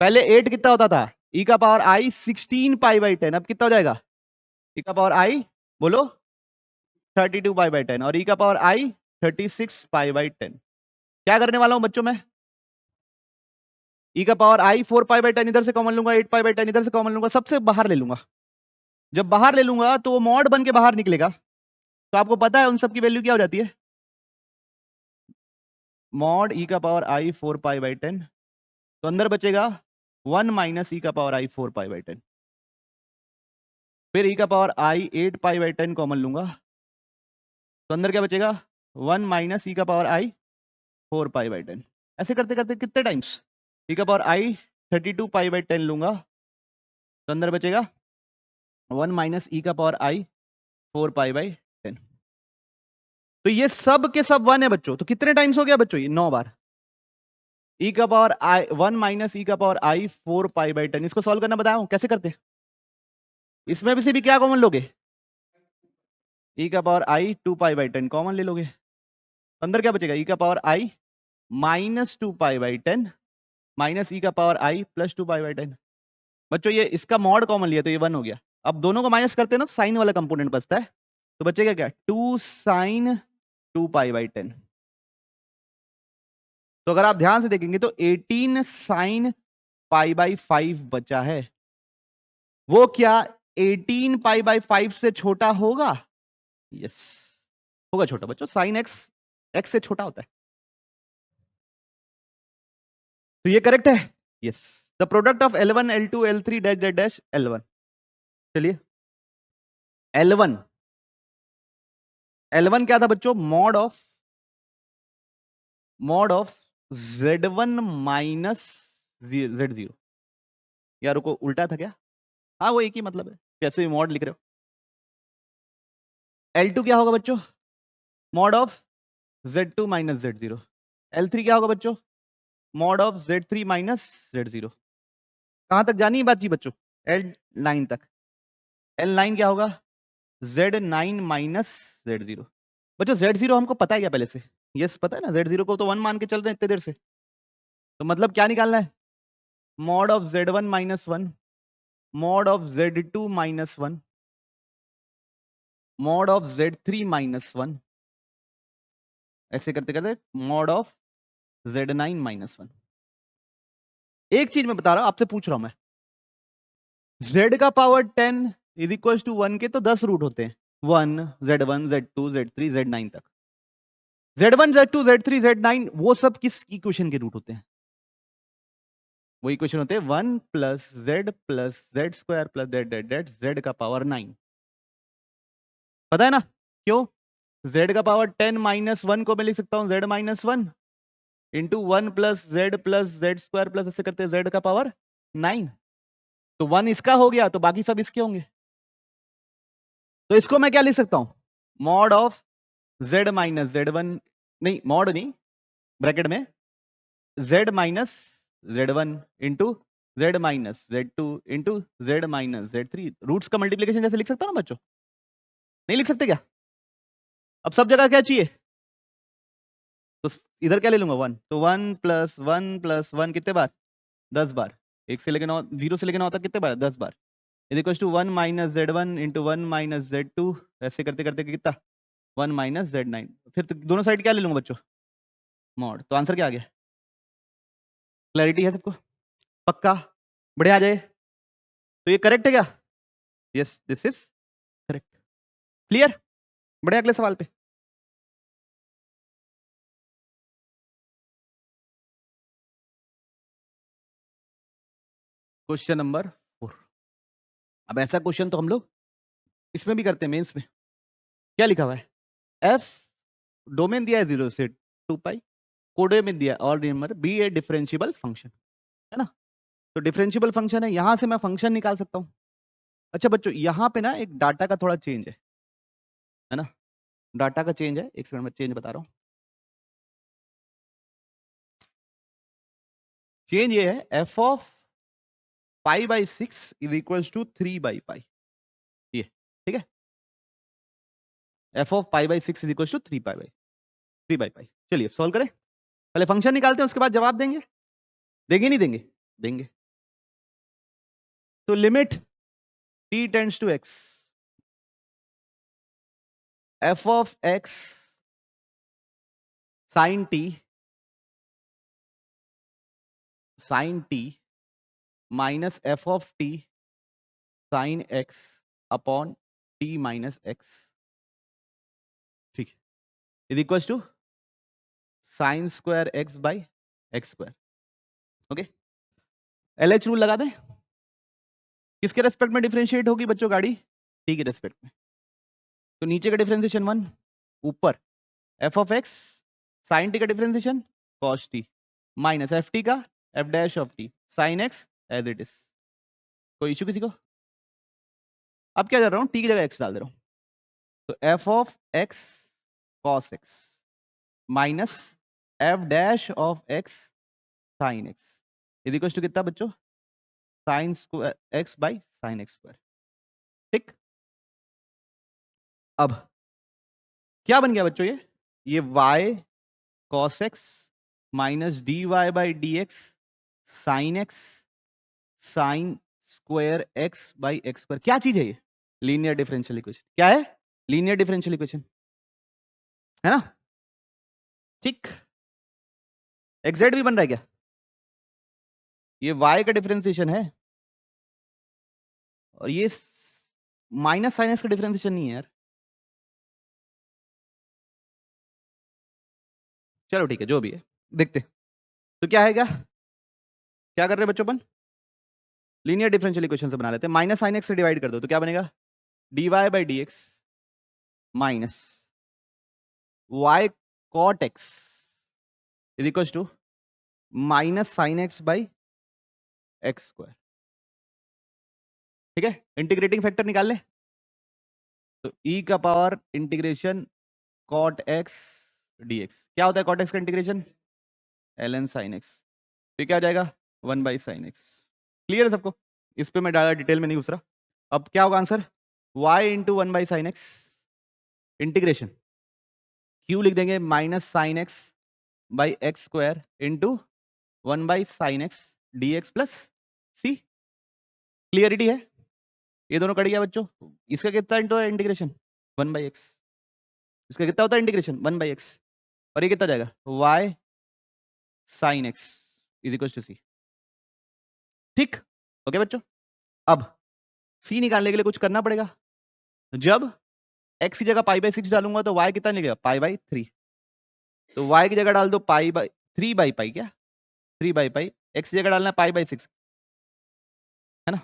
पहले 8 कितना होता था? e का पावर i 16 पाई बाई 10। अब कितना हो जाएगा? e का पावर i बोलो 32 पाई बाई 10 और e का पावर i 36 पाई बाई 10। क्या करने वाला हूं बच्चों मैं? e का पावर i 4 पाई बाई 10 इधर से कॉमन लूंगा, 8 पाई बाई 10 इधर से कॉमन लूंगा, सबसे बाहर ले लूंगा। जब बाहर ले लूंगा तो वो मॉड बन के बाहर निकलेगा। तो आपको पता है उन सब की वैल्यू क्या हो जाती है? मॉड e का पावर i 4 पाई बाई 10, तो अंदर बचेगा 1 माइनस e का पावर i 4 पाई बाई 10। फिर e का power i 8 pi by 10 common लूंगा, तो अंदर क्या बचेगा? 1 माइनस e का पावर i 4 पाई बाई 10। ऐसे करते करते कितने टाइम्स? e का पावर i 32 पाई बाई 10 लूंगा, तो अंदर बचेगा 1 माइनस e का पावर i 4 पाई बाई 10। तो ये सब के सब 1 है बच्चों। तो कितने टाइम्स हो गया बच्चों? ये 9 बार। e का पावर i 1 माइनस e का पावर i 4 पाई बाई 10। इसको सॉल्व करना बताया हूं कैसे करते हैं। इसमें भी से भी क्या कॉमन लोगे? e का power i 2 pi by 10 common ले लोगे, अंदर क्या बचेगा? e का power i minus 2 pi by 10 minus e का power i plus 2 pi by 10। बच्चों ये इसका मॉड कॉमन लिया तो ये 1 हो गया। अब दोनों को माइनस करते हैं ना तो साइन वाला कंपोनेंट बचता है, तो बचेगा क्या? 2 साइन 2 पाई बाई 10। तो अगर आप ध्यान से देखेंगे तो 18 साइन पाई बाई 5 बचा है। वो क्या 18 पाई बाई 5 से छोटा होगा? यस होगा छोटा बच्चों। साइन एक्स एक्स से छोटा होता है, तो ये करेक्ट है। Yes the product of L1 L2 L3 dash dash dash L1। चलिए L1 क्या था बच्चों? Mod of Z1 minus Z0। यार रुको, उल्टा था क्या? हाँ वो एक ही मतलब है, कैसे भी मॉड लिख रहे हो। L2 क्या होगा बच्चों? Mod of Z2 minus Z0। L3 क्या होगा बच्चों? Mod of Z3 minus Z0। कहां तक जानी है बात जी बच्चों? L9 तक। L9 क्या होगा? Z9 minus Z0। बच्चों Z0 हमको पता है क्या पहले से? यस पता है ना, Z0 को तो 1 मान के चल रहे हैं इतने देर से। तो मतलब क्या निकालना है? Mod of Z1 minus 1 mod of Z2 minus 1 mod of Z3 minus 1, ऐसे करते करते मॉड ऑफ Z9 माइनस 1। एक चीज मैं बता रहा हूं, आपसे पूछ रहा हूं मैं, Z का पावर 10 इज इक्वल टू 1 के तो 10 रूट होते हैं, 1 Z1 Z2 Z3 Z9 तक। Z1 Z2 Z3 Z9 वो सब किस इक्वेशन के रूट होते हैं? वो इक्वेशन होते हैं 1 plus Z square plus Z का पावर 9। पता है ना क्यों? z का पावर 10 माइनस 1 को मैं लिख सकता हूँ z minus 1 into 1 plus Z square plus ऐसे करते z का पावर 9। तो 1 इसका हो गया तो बाकी सब इसके होंगे। तो इसको मैं क्या लिख सकता हूं, mod of z minus z1, नहीं मॉड नहीं, ब्रैकेट में z minus z1 into z minus z2 into z minus z3। Roots का मल्टीप्लीकेशन जैसे लिख सकता हूं ना बच्चों, नहीं लिख सकते क्या? अब सब जगह क्या चाहिए, तो इधर क्या ले लूंगा 1, तो 1 प्लस 1 कितने बार, 10 बार। 1 से लेकर 9, 0 से लेकर 9 तक कितने बार, 10 बार। Is equal to 1 minus z1 into 1 minus z2, ऐसे करते करते कितना 1 माइनस z9। फिर तो दोनों साइड क्या ले लूंगा बच्चों, मॉड। तो आंसर क्या आ गया, क्लैरिटी है सबको, पक्का, बढ़िया आ जाए। तो ये करेक्ट है क्या, yes this is correct, clear, बढ़िया। अगले सवाल पे, क्वेश्चन नंबर 4। अब ऐसा क्वेश्चन तो हम लोग इसमें भी करते हैं, मेंस में। क्या लिखा हुआ है, एफ डोमेन दिया है 0 से 2 पाई, कोडोमेन दिया है और नंबर बी ए डिफरेंशियबल फंक्शन, है ना। तो डिफरेंशियबल फंक्शन है, यहां से मैं फंक्शन निकाल सकता हूं। अच्छा बच्चों, यहां पे ना एक डाटा का थोड़ा चेंज है ना, डाटा का चेंज है, एक सेकंड में चेंज बता रहा हूं। चेंज ये है, F of pi by 6 is equal to 3 by pi, ये ठीक है, F of pi by 6 is equal to 3 by pi. चलिए सॉल्व करें, पहले फंक्शन निकालते हैं, उसके बाद जवाब देंगे, देंगे नहीं देंगे, देंगे। तो limit t tends to x, f of x sin t minus f of t sin x upon t minus x, ठीक है, is equal to sine square x by X square. Okay, LH rule लगा दें, किसके respect में differentiate होगी बच्चों गाड़ी, t के रेस्पेक्ट में। तो नीचे का डिफरेंशिएशन 1, ऊपर f of x sin t का differentiation cos t minus f t का f dash of t sine x as it is. कोई इशू किसी को? अब क्या कर रहा हूं, टी की जगह एक्स डाल दे रहा हूं, तो F of X cos X minus F dash of X sine x is equal to कितना बच्चों, sine square X by sine X square, ठीक। अब क्या बन गया बच्चों, ये y cos x minus D Y by D X sine X sine square X by X square. क्या चीज है ये, लीनियर डिफरेंशियल इक्वेशन। क्या है, लीनियर डिफरेंशियल इक्वेशन, है ना, ठीक। एग्जैक्ट भी बन रहा है क्या, ये y का डिफरेंशिएशन है और ये माइनस साइन एक्स का डिफरेंशिएशन नहीं है यार। चलो ठीक है, जो भी है देखते। तो क्या है, क्या कर रहे हैं बच्चों अपन, लीनियर डिफरेंशियल इक्वेशन से बना लेते हैं। माइनस साइन एक्स से डिवाइड कर दो तो क्या बनेगा, dy by D X minus y cot x is equal to minus sine X by X square, ठीक है। इंटीग्रेटिंग फैक्टर निकाल ले, तो e का power integration cot x dx, क्या होता है cot x का इंटीग्रेशन, ln sin x, तो क्या हो जाएगा 1 बाई साइन एक्स। क्लियर है सबको, इस पे मैं ज्यादा डिटेल में नहीं घुस रहा। अब क्या होगा answer, y into 1 by sine X integration q लिख देंगे minus sine X by X square into 1 by sine X D X plus C. Clarity है, ये दोनों कट गया बच्चों। इसका कितना इंटू इंटीग्रेशन 1 बाई एक्स, इसका कितना होता है इंटीग्रेशन 1 बाई एक्स, और ये कितना जाएगा y sine x is equal to c, ठीक। ओके बच्चों, अब c निकालने के लिए कुछ करना पड़ेगा। जब x की जगह पाई बाई 6 डालूंगा तो y कितना निकलेगा, पाई बाई 3, तो y की जगह डाल दो पाई बाई 3 बाई पाई, क्या 3 बाई पाई, x की जगह डालना पाई बाई 6, है ना,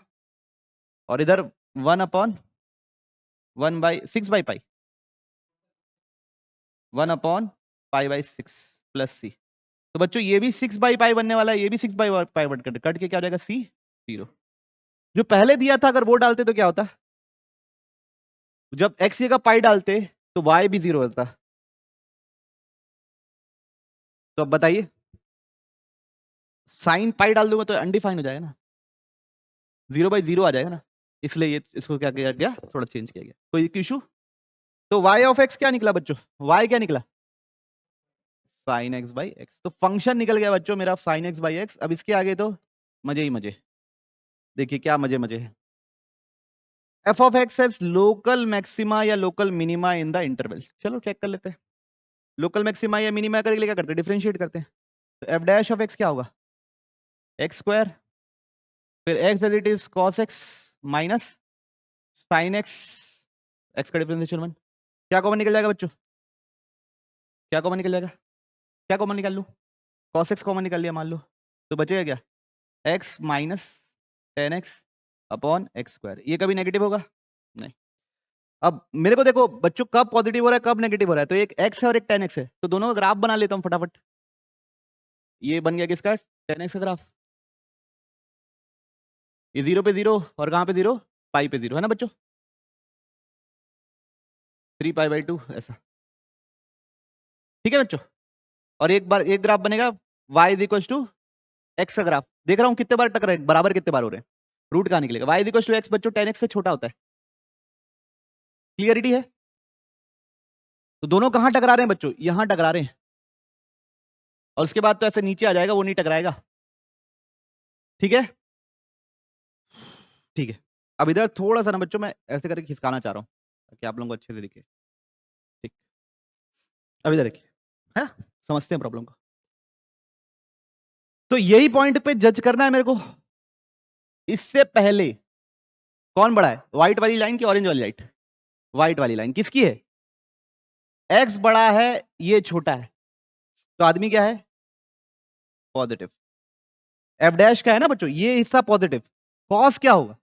और इधर 1 upon 1 by 6 by pi, 1/π/6 plus c. तो बच्चों ये भी 6/π बनने वाला है, ये भी 6/π कट के क्या हो जाएगा, सी 0। जो पहले दिया था अगर वो डालते तो क्या होता, जब x का पाई डालते तो y भी 0 होता। तो अब बताइए, साइन पाई डाल दूंगा तो अनडिफाइन हो जाएगा ना, 0/0 आ जाएगा ना, इसलिए ये इसको क्या किया गया, थोड़ा चेंज किया गया। कोई इशू? तो y ऑफ x क्या निकला बच्चों, y क्या निकला, sin x/x। तो फंक्शन निकल गया बच्चों मेरा sin x/x। अब इसके आगे तो मजे ही मजे। देखिए क्या मजे मजे है। f of x has local maxima या local minima in the interval. चलो चेक कर लेते हैं, लोकल मैक्सिमा या मिनिमा करके लिए क्या करते हैं, डिफरेंशिएट करते हैं। तो f डैश ऑफ x क्या होगा, x स्क्वायर, फिर x as it is cos x minus sin x, x का डिफरेंशिएशन 1। क्या कॉमन निकल जाएगा बच्चों, क्या कॉमन निकल जाएगा, क्या कॉमन निकाल लूं, cos x कॉमन निकाल लिया मान लो, तो बचेगा क्या, x minus tan x upon x square. ये कभी नेगेटिव होगा नहीं। अब मेरे को देखो बच्चों कब पॉजिटिव हो रहा है कब नेगेटिव हो रहा है, तो एक x है और एक टेन एक्स है, तो दोनों का ग्राफ बना लेता हूं फटाफट। ये बन गया किसका, टेन एक्स का ग्राफ। ये 0 पे 0 और कहां पे 0, पाई पे 0 है ना बच्चों, 3π/2 ऐसा, ठीक है बच्चों। और एक बार एक ग्राफ बनेगा y is equal to X का ग्राफ, देख रहा हूं कितने बार टकरा है, बराबर कितने बार हो रहे हैं, रूट कहां निकलेगा, y is equal to X बच्चों टेन एक्स से छोटा होता है। क्लियरिटी है, तो दोनों कहां टकरा रहे हैं बच्चों, यहां टकरा रहे हैं, और उसके बाद तो ऐसे नीचे आ जाएगा, वो नहीं टकराएगा, ठीक है, ठीक है। अब इधर थोड़ा सा ना बच्चों मैं ऐसे करके खिसकाना चाह रहा हूं ताकि आप लोगों को अच्छे से दिखे, ठीक। अब इधर देखिए, है समझते हैं प्रॉब्लम को। तो यही पॉइंट पे जज करना है मेरे को। इससे पहले कौन बड़ा है, व्हाइट वाली लाइन की ऑरेंज वाली लाइट, व्हाइट वाली लाइन किसकी है, एक्स बड़ा है ये छोटा है, तो आदमी क्या है, पॉजिटिव। एफ डैश का है ना बच्चों ये हिस्सा पॉजिटिव, कॉस क्या होगा,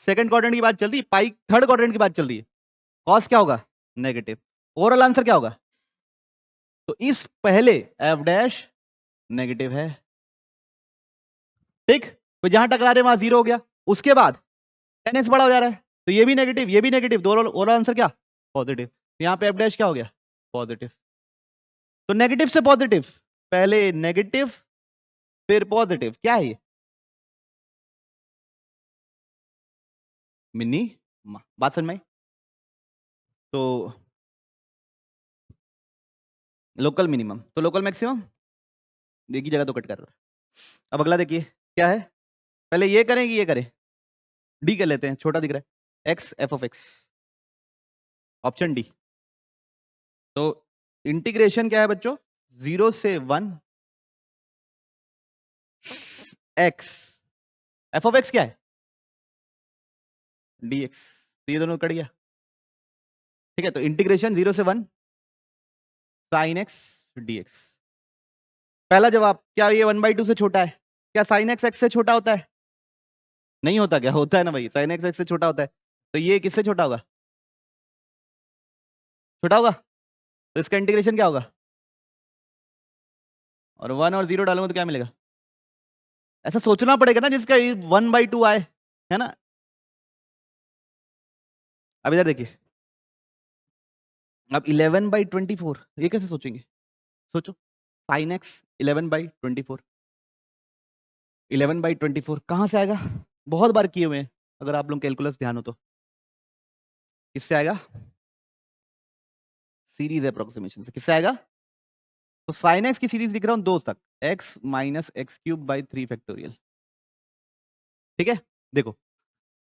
सेकंड क्वाड्रेंट की बात चल रही है, पाई थर्ड क्वाड्रेंट की बात चल रही है, कॉस क्या होगा, नेगेटिव। ओवरऑल आंसर क्या होगा, तो इस पहले एफ डैश नेगेटिव है, ठीक। तो जहां टकरा रहे वहां 0 हो गया, उसके बाद 10x बड़ा हो जा रहा है, तो ये भी नेगेटिव, दोनों ओवरऑल आंसर क्या, पॉजिटिव। यहां पे एफ डैश क्या हो गया, पॉजिटिव। तो नेगेटिव से पॉजिटिव, पहले नेगेटिव फिर पॉजिटिव, क्या है ये, मिनी बात समझ में। तो लोकल मिनिमम तो लोकल मैक्सिमम, एक ही जगह तो कट कर रहा है। अब अगला देखिए क्या है, पहले ये करें कि ये करें, डी कर लेते हैं, छोटा दिख रहा है, x F of x, option D. तो इंटीग्रेशन क्या है बच्चों, 0 से 1 एक्स, एफ ऑफ एक्स क्या है, डी एक्स, तो ये दोनों कट गया, ठीक है। तो इंटीग्रेशन 0 से 1 साइन एक्स डी एक्स। पहला जवाब, क्या ये 1/2 से छोटा है, क्या साइन एक्स एक्स से छोटा होता है, नहीं होता, क्या होता है ना भाई, साइन एक्स एक्स से छोटा होता है, तो ये किससे छोटा होगा, छोटा होगा, तो इसका इंटीग्रेशन क्या होगा, और 1 और 0 डालूंगा तो क्या मिलेगा, ऐसा सोचना पड़ेगा ना जिसका 1/2 आए, है ना। अब इधर देखिए, अब 11/24 ये कैसे सोचेंगे, सोचो, साइन एक्स 11/24, 11/24 कहां से आएगा, बहुत बार किए हुए हैं, अगर आप लोग कैलकुलस ध्यान हो तो, किससे आएगा, सीरीज अप्रोक्सीमेशन से, किससे आएगा, तो साइन एक्स की सीरीज लिख रहा हूं 2 तक, x minus x cube by 3 factorial, ठीक है। देखो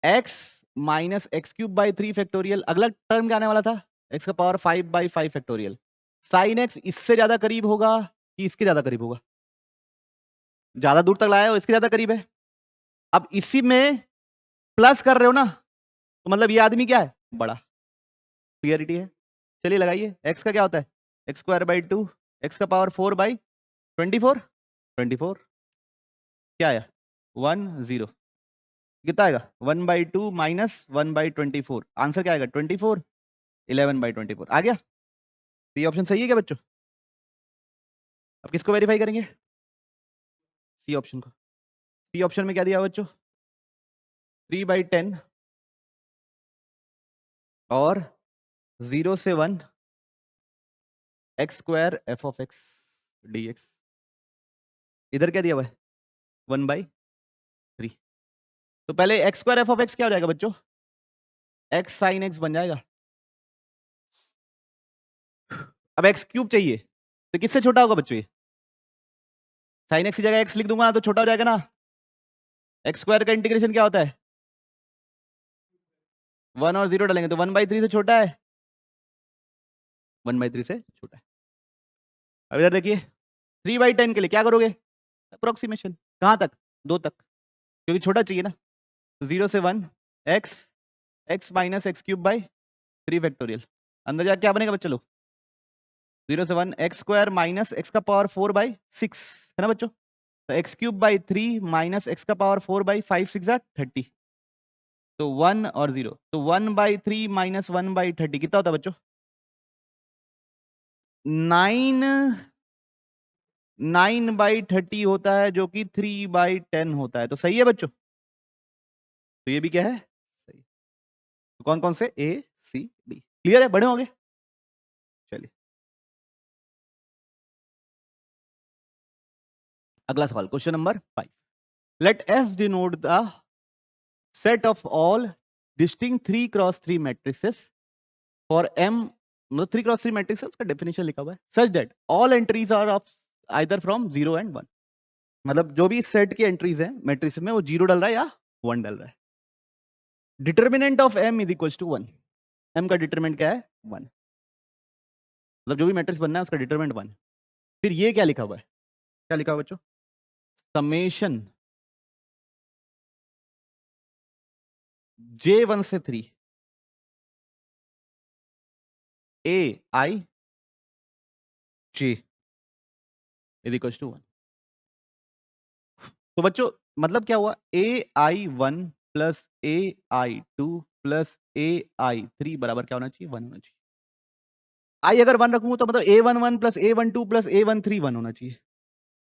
x minus x cube by 3 factorial, अगला टर्म क्या आने वाला था, x का पावर 5/5 फैक्टोरियल। साइन एक्स इससे ज्यादा करीब होगा कि इसके ज्यादा करीब होगा, ज्यादा दूर तक लाया हो, इसके ज्यादा करीब है। अब इसी में प्लस कर रहे हो ना, तो मतलब ये आदमी क्या है, बड़ा, क्लियरिटी है। चलिए लगाइए, x का क्या होता है, x²/2, x का पावर 4/24, 24 क्या आया, 1 0, कितना आएगा, 1/2 माइनस 1/24, आंसर क्या आएगा 24, 11/24 आ गया। तो ये ऑप्शन सही है क्या बच्चों? अब किसको वेरीफाई करेंगे? सी ऑप्शन को। सी ऑप्शन में क्या दिया बच्चों? 3/10 और 0 से 1 x² f(x) dx। इधर क्या दिया हुआ है? 1/3। तो पहले x² f(x) क्या हो जाएगा बच्चों? x sin x बन जाएगा। अब x³ चाहिए तो किससे छोटा होगा बच्चों? ये sin x की जगह x लिख दूंगा ना तो छोटा हो जाएगा ना। x² का इंटीग्रेशन क्या होता है? 1 और 0 डालेंगे तो 1/3 से छोटा है। 1/3 से छोटा है। अब इधर देखिए 3/10 के लिए क्या करोगे? अप्रोक्सीमेशन। कहां तक? 2 तक, क्योंकि छोटा चाहिए ना। तो 0 से 1 x माइनस x³/3 फैक्टोरियल। अंदर जाके क्या बनेगा बच्चों लोग? 0 से 1 x² माइनस x⁴/6 है ना बच्चों। तो x³/3 माइनस x⁴/5 6 30। तो 1 और 0, तो 1/3 माइनस 1/30 कितना होता है बच्चों? 9/30 होता है, जो कि 3/10 होता है। तो सही है बच्चों। तो ये भी क्या है? सही। तो कौन कौन से? A C D क्लियर है? बड़े होंगे। चलिए अगला सवाल, question number 5। Let S denote the set of all distinct 3x3 matrices for M। मतलब 3x3 मैट्रिक्स है, उसका डेफिनेशन लिखा हुआ है। Such that all entries are of either from 0 and 1। मतलब जो भी सेट की एंट्रीज है मैट्रिक्स में, वो 0 डल रहा है या 1 डल रहा है। Determinant of M is equal to 1। M का डिटरमिनेंट क्या है? 1। मतलब जो भी मैट्रिक्स बनना है उसका डिटरमिनेंट 1। फिर ये क्या लिखा हुआ है? क्या लिखा हुआ बच्चों? समेशन J1 से 3 AI J is equal to 1। तो बच्चों मतलब क्या हुआ? AI1 plus AI2 plus AI3 बराबर क्या होना चाहिए? 1 होना चाहिए। आई अगर 1 रखूंगा तो मतलब A11 plus A12 plus A13 1 होना चाहिए।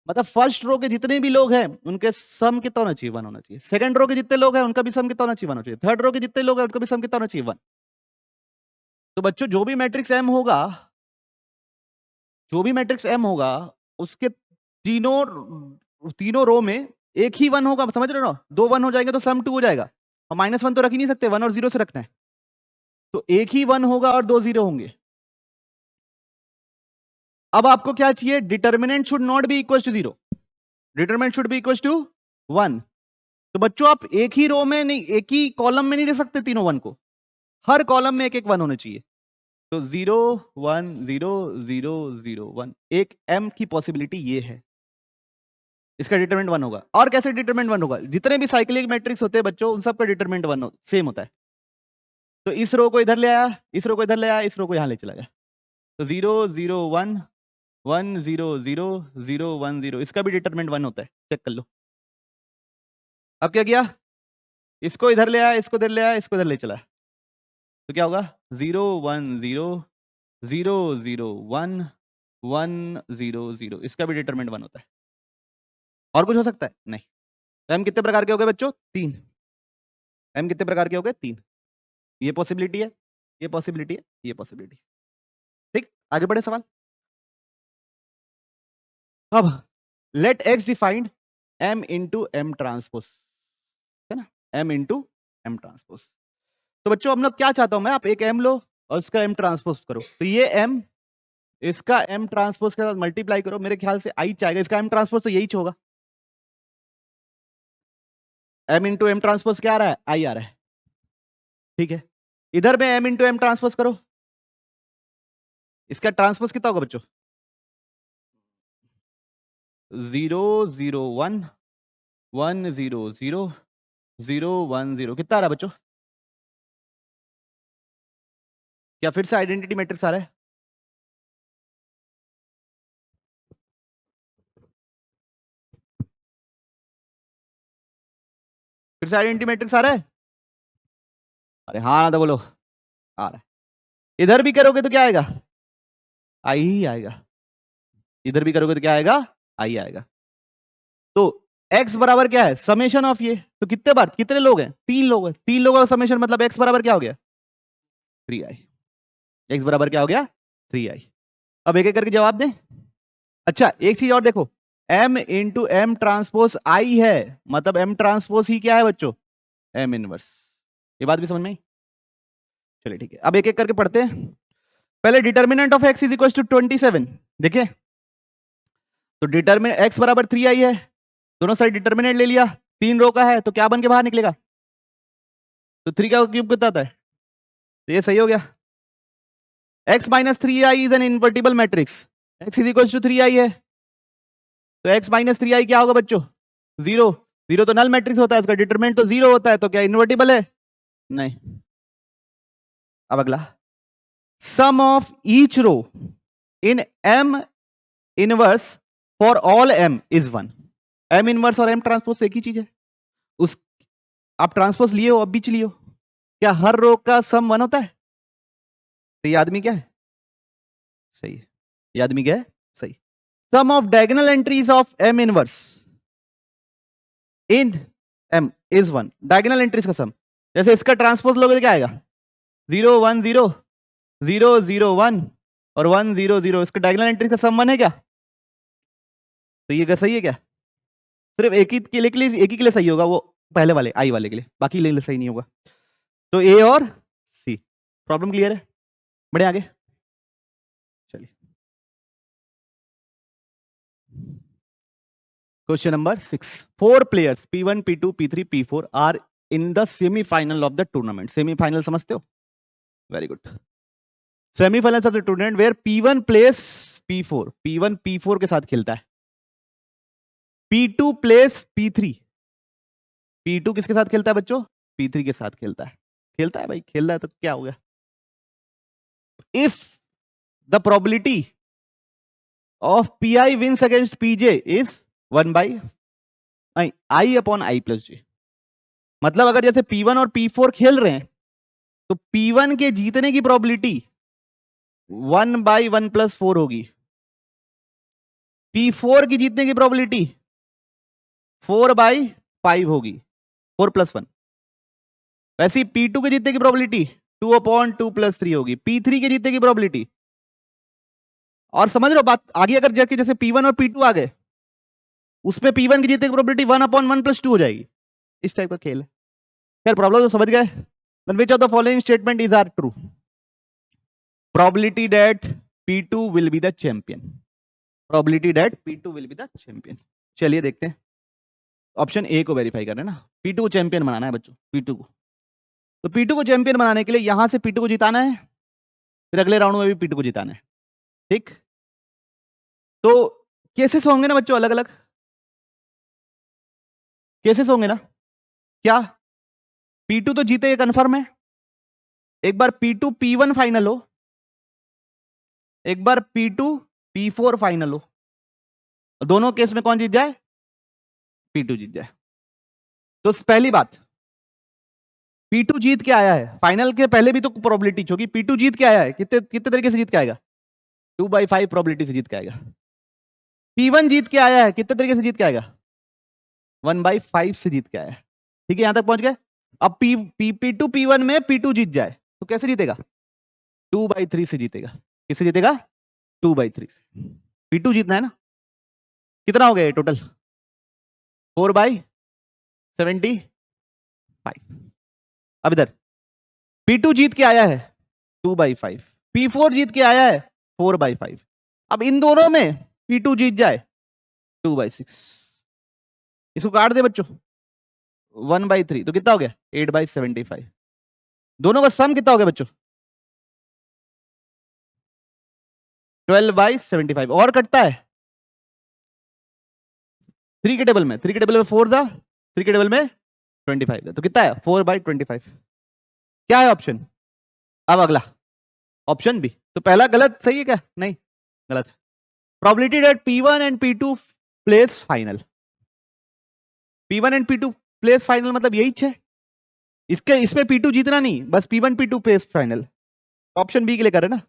मतलब फर्स्ट रो के जितने भी लोग हैं उनके सम कितना होना चाहिए? 1 होना चाहिए। सेकंड रो के जितने लोग हैं उनका भी सम कितना होना चाहिए? 1 होना चाहिए। थर्ड रो के जितने लोग हैं उनका भी सम कितना होना चाहिए? 1। तो बच्चों जो भी मैट्रिक्स M होगा, जो भी मैट्रिक्स M होगा, उसके तीनों रो में एक ही 1 होगा। समझ रहे हो ना? 2 1 हो जाएंगे तो सम 2 हो जाएगा। और -1 तो रख ही नहीं सकते, 1 और 0 से रखना है। तो एक ही 1 होगा और 2 0 होंगे। अब आपको क्या चाहिए? Determinant should not be equal to 0, determinant should be equal to 1। तो बच्चों आप एक ही रो में नहीं, एक ही कॉलम में नहीं रख सकते तीनों 1 को। हर कॉलम में एक एक 1 होना चाहिए। तो 0 1 0 0 0 1 एक M की पॉसिबिलिटी ये है। इसका डिटरमिनेंट 1 होगा। और कैसे डिटरमिनेंट 1 होगा? जितने भी साइक्लिक मैट्रिक्स होते हैं बच्चों, उन सबका डिटरमिनेंट 1 सेम होता है। तो इस रो को इधर ले आया, इस रो को इधर ले आया, इस रो को यहां ले चला गया। तो 0 0 1 1 0 0 0 1 0 इसका भी डिटरमिनेंट 1 होता है। चेक कर लो। अब क्या किया? इसको इधर ले आया, इसको इधर ले आया, इसको इधर ले चला। तो क्या होगा? 0 1 0 0 0 1 1 0 0 इसका भी डिटरमिनेंट 1 होता है। और कुछ हो सकता है? नहीं। तो M कितने प्रकार के हो गए बच्चों? 3। M कितने प्रकार के हो गए? 3। ये पॉसिबिलिटी है, ये पॉसिबिलिटी है, ये पॉसिबिलिटी। ठीक, आगे बढ़े सवाल। अब let X defined M into M transpose, है ना? M into M transpose. तो बच्चों हम लोग क्या चाहता हूं मैं, आप एक M लो और उसका M ट्रांसपोज करो। तो ये M इसका M ट्रांसपोज के साथ मल्टीप्लाई करो, मेरे ख्याल से I चाहेगा। इसका M ट्रांसपोज तो यही होगा। M इंटू M ट्रांसपोज क्या आ रहा है? I आ रहा है। ठीक है, इधर में M इंटू M ट्रांसपोज करो। इसका ट्रांसपोज कितना होगा बच्चों? 0 0 1 1 0 0 0 1 0 कितना आ रहा है बच्चों? क्या फिर से आइडेंटिटी मैट्रिक्स आ रहा है? फिर से आइडेंटिटी मैट्रिक्स आ रहा है? अरे हाँ ना तो बोलो। आ रहा है। इधर भी करोगे तो क्या आएगा? आई ही आएगा, इधर भी करोगे तो क्या आएगा, आई आएगा। तो x बराबर क्या है, समेशन ऑफ ये, तो कितने बार, कितने लोग हैं, 3 लोग हैं, 3 लोगों का समेशन मतलब x बराबर क्या हो गया, 3i। x बराबर क्या हो गया, 3i। अब एक एक करके जवाब दें। अच्छा एक चीज और देखो, m इंटू एम ट्रांसपोज आई है, मतलब m ट्रांसपोज ही क्या है बच्चों, m इनवर्स। ये बात भी समझ में आई? चलिए ठीक है, अब एक एक करके पढ़ते हैं। पहले determinant of x is equal to 27, देखिए तो डिटर्मिनेंट x बराबर 3i है, दोनों साइड डिटर्मिनेंट ले लिया, 3 रो का है तो क्या बन के बाहर निकलेगा, तो 3 का क्यूब कितना आता है, तो ये सही हो गया। x minus 3i is an invertible matrix, x is equal to 3i है, तो x माइनस 3i क्या होगा बच्चों, 0। 0 तो नल मैट्रिक्स होता है, इसका डिटरमिनेंट तो 0 होता है, तो क्या इन्वर्टिबल है, नहीं। अब अगला, sum of each row in m inverse for all m is 1। m inverse और m ट्रांसपोज एक ही चीज है, उस आप ट्रांसपोज लिए हो, अब बीच लिए हो, क्या हर रो का सम 1 होता है, तो ये आदमी क्या है, सही है, ये आदमी क्या है, सही। Sum of diagonal entries of m inverse in m is 1, diagonal entries का सम, जैसे इसका ट्रांसपोज लोगे तो क्या आएगा, 0 1 0 0 0 1 और 1 0 0, इसका डायगोनल एंट्रीज का सम 1 है क्या, तो ये क्या सही है क्या, सिर्फ एक ही के लिए एक ही के लिए सही होगा, वो पहले वाले आई वाले के लिए, बाकी ले सही नहीं होगा। तो ए और सी, प्रॉब्लम क्लियर है, बढ़े आगे चलिए। Question number 6, 4 players P1 P2 P3 P4 are in the semifinal of the tournament, semifinal समझते हो, very good. Semifinal of the tournament where P1 plays P4, P1 P4 के साथ खेलता है, P2 प्लेस P3, P2 किसके साथ खेलता है बच्चों, P3 के साथ खेलता है, खेलता है भाई, खेल रहा है तो क्या हो गया। If the probability of Pi wins against Pj is 1 by i upon i plus j, मतलब अगर जैसे P1 और P4 खेल रहे हैं तो P1 के जीतने की प्रोबेबिलिटी 1 बाई 1 प्लस 4 होगी, P4 की जीतने की प्रोबेबिलिटी 4 बाई 5 होगी, 4 प्लस 1। वैसे P2 के जीतने की प्रोबेबिलिटी 2 अपॉन 2 प्लस 3 होगी, P3 के जीतने की प्रोबेबिलिटी, और समझ रहे हो बात, आगे अगर जाके जैसे P1 और P2 आ गए, उसमें P1 की जीतने की प्रोबेबिलिटी 1 अपॉन 1 प्लस 2 हो जाएगी, इस टाइप का खेल है। खैर प्रॉब्लम तो समझ गए। Then which of the following statement is are true, probability that P2 will be the champion, probability that P2 will be the champion. चलिए देखते हैं, ऑप्शन ए को वेरीफाई करना है ना, P2 को चैंपियन बनाना है बच्चों, P2 को, तो P2 को चैंपियन बनाने के लिए यहां से P2 को जिताना है, फिर अगले राउंड में भी P2 को जिताना है, ठीक। तो केसेस होंगे ना बच्चों, अलग अलग केसेस होंगे ना, क्या P2 तो जीते कंफर्म है, एक बार P2 P1 फाइनल हो, एक बार P2 P4 फाइनल हो, दोनों केस में कौन जीत जाए, P2 जीत जाए। तो पहली बात, P2 जीत के आया है, फाइनल के पहले भी तो प्रोबेबिलिटी होगी, P2 जीत के आया है, कितने कितने तरीके से जीत के आएगा, 2/5 प्रोबेबिलिटी से जीत के आएगा। P1 जीत के आया है, कितने तरीके से जीत के आएगा, 1/5 से जीत के आया है, ठीक है, यहां तक पहुंच गए। अब P2 P1 में P2 जीत जाए तो कैसे जीतेगा, 2/3 से जीतेगा, किससे जीतेगा, 2/3 से। P2 जीतना है ना, कितना हो गया ये टोटल, 4/75। अब इधर P2 जीत के आया है 2/5, P4 जीत के आया है 4/5, अब इन दोनों में P2 जीत जाए 2/6, इसको काट दे बच्चों, 1/3 तो कितना हो गया, 8/75, दोनों का सम कितना हो गया बच्चों, 12/75, और कटता है 3 के टेबल में, 3 के टेबल में 4 था, 3 के टेबल में 25 था, तो कितना है 4/25, क्या है ऑप्शन। अब अगला ऑप्शन बी, तो पहला गलत, सही है क्या, नहीं गलत है। Probability that P1 and P2 place final, P1 and P2 place final मतलब यही है, इसके इसमें P2 जीतना नहीं, बस P1 P2 place final, option B के लिए कर रहे ना।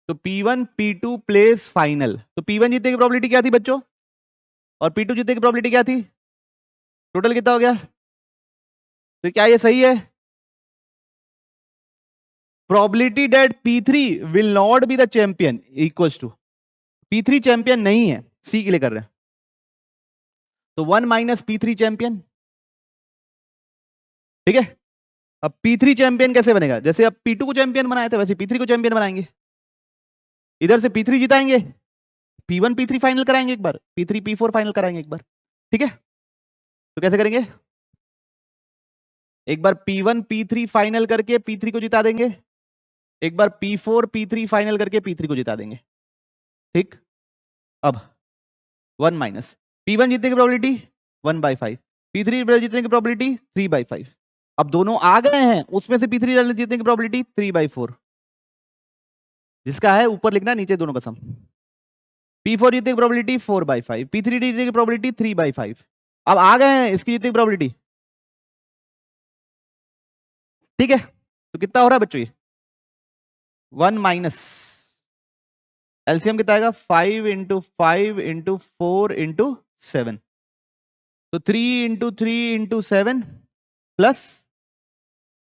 तो P1 P2 प्लेस फाइनल, तो P1 जीतने की प्रोबेबिलिटी क्या थी बच्चों, और P2 जीतने की प्रोबेबिलिटी क्या थी, टोटल कितना हो गया, तो क्या ये सही है, probability that P3 will not be the champion equals to, P3 champion नहीं है, सी के लिए कर रहे हैं, तो 1 माइनस P3 चैंपियन, ठीक है। अब P3 चैंपियन कैसे बनेगा, जैसे अब P2 को चैंपियन बनाए थे वैसे P3 को चैंपियन बनाएंगे, इधर से P3 जिताएंगे, P1 P3 फाइनल कराएंगे एक बार, P3 P4 फाइनल कराएंगे एक बार, ठीक है। तो कैसे करेंगे, एक बार P1 P3 फाइनल करके P3 को जिता देंगे, एक बार P4 P3 फाइनल करके P3 को जिता देंगे, ठीक। अब 1 माइनस P1 जीतने की प्रोबेबिलिटी 1/5, P3 जीतने की प्रोबेबिलिटी 3/5, अब दोनों आ गए हैं, उसमें से P3 जीतने की प्रोबेबिलिटी 3/4, जिसका है ऊपर लिखना नीचे दोनों का सम, P4 जीतने की प्रोबेबिलिटी 4/5, P3 जीतने की प्रोबेबिलिटी 3/5, अब आ गए हैं इसकी जीतने की प्रोबेबिलिटी, ठीक है। तो कितना हो रहा है बच्चों ये 1 माइनस एलसीएम कितना आएगा 5 इंटू 5 इंटू 4 इंटू 7, तो 3 into 3 into 7 plus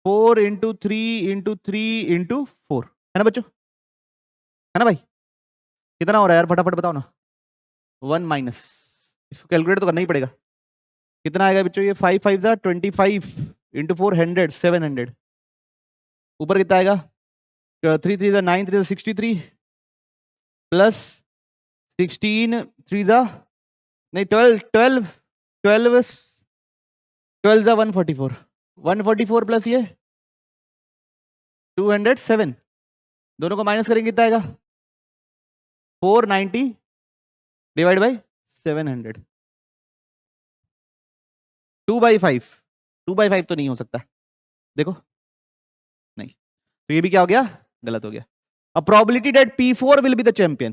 4 into 3 into 3 into 4, है ना बच्चों, है ना भाई, कितना हो रहा है यार फटाफट बताओ ना, 1 माइनस, इसको कैलकुलेट तो करना ही पड़ेगा, कितना आएगा बच्चों ये 5 5 जा 25 इंटू 4 100 700, ऊपर कितना आएगा 3 3 जा 9 3 जा 63 प्लस 16 3 जा नहीं 12 12 12 12 जा 144 144 प्लस ये 207, दोनों को माइनस करेंगे कितना आएगा 490 डिवाइड बाई 700, 2/5, 2/5 तो नहीं हो सकता, देखो नहीं, तो ये भी क्या हो गया गलत हो गया। अब probability that P4 will be the champion,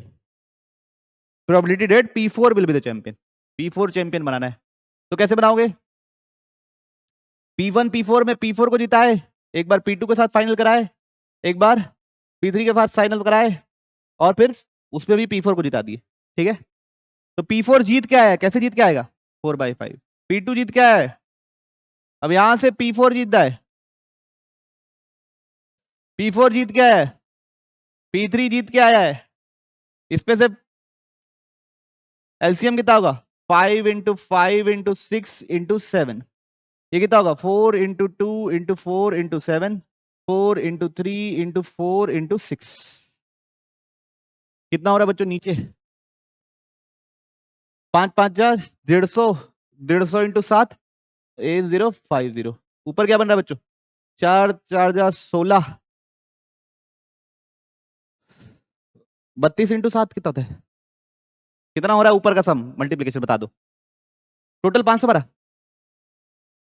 probability that P4 will be the champion, P4 champion बनाना है, तो कैसे बनाओगे, P1 P4 में P4 को जिताए, एक बार P2 के साथ फाइनल कराए, एक बार P3 के साथ फाइनल कराए, और फिर उसमें भी P4 को जिता दिए, ठीक है। तो P4 जीत क्या है, कैसे जीत के आएगा 4/5, P2 जीत क्या है, अब यहां से P4 जीतता है, P4 जीत क्या है, P3 जीत के आया है, इसमें से एलसीएम कितना होगा 5 इंटू 5 इंटू 6 इंटू 7, ये कितना होगा 4 into 2 into 4 into 7 4 into 3 into 4 into 6, कितना हो रहा है बच्चों नीचे 5 5 जा 150 150 इंटू 7 8050, ऊपर क्या बन रहा है बच्चों 4 4 जा 16 32 इंटू 7 कितना होता है, कितना हो रहा है ऊपर का सम मल्टीप्लीकेशन बता दो, टोटल 512,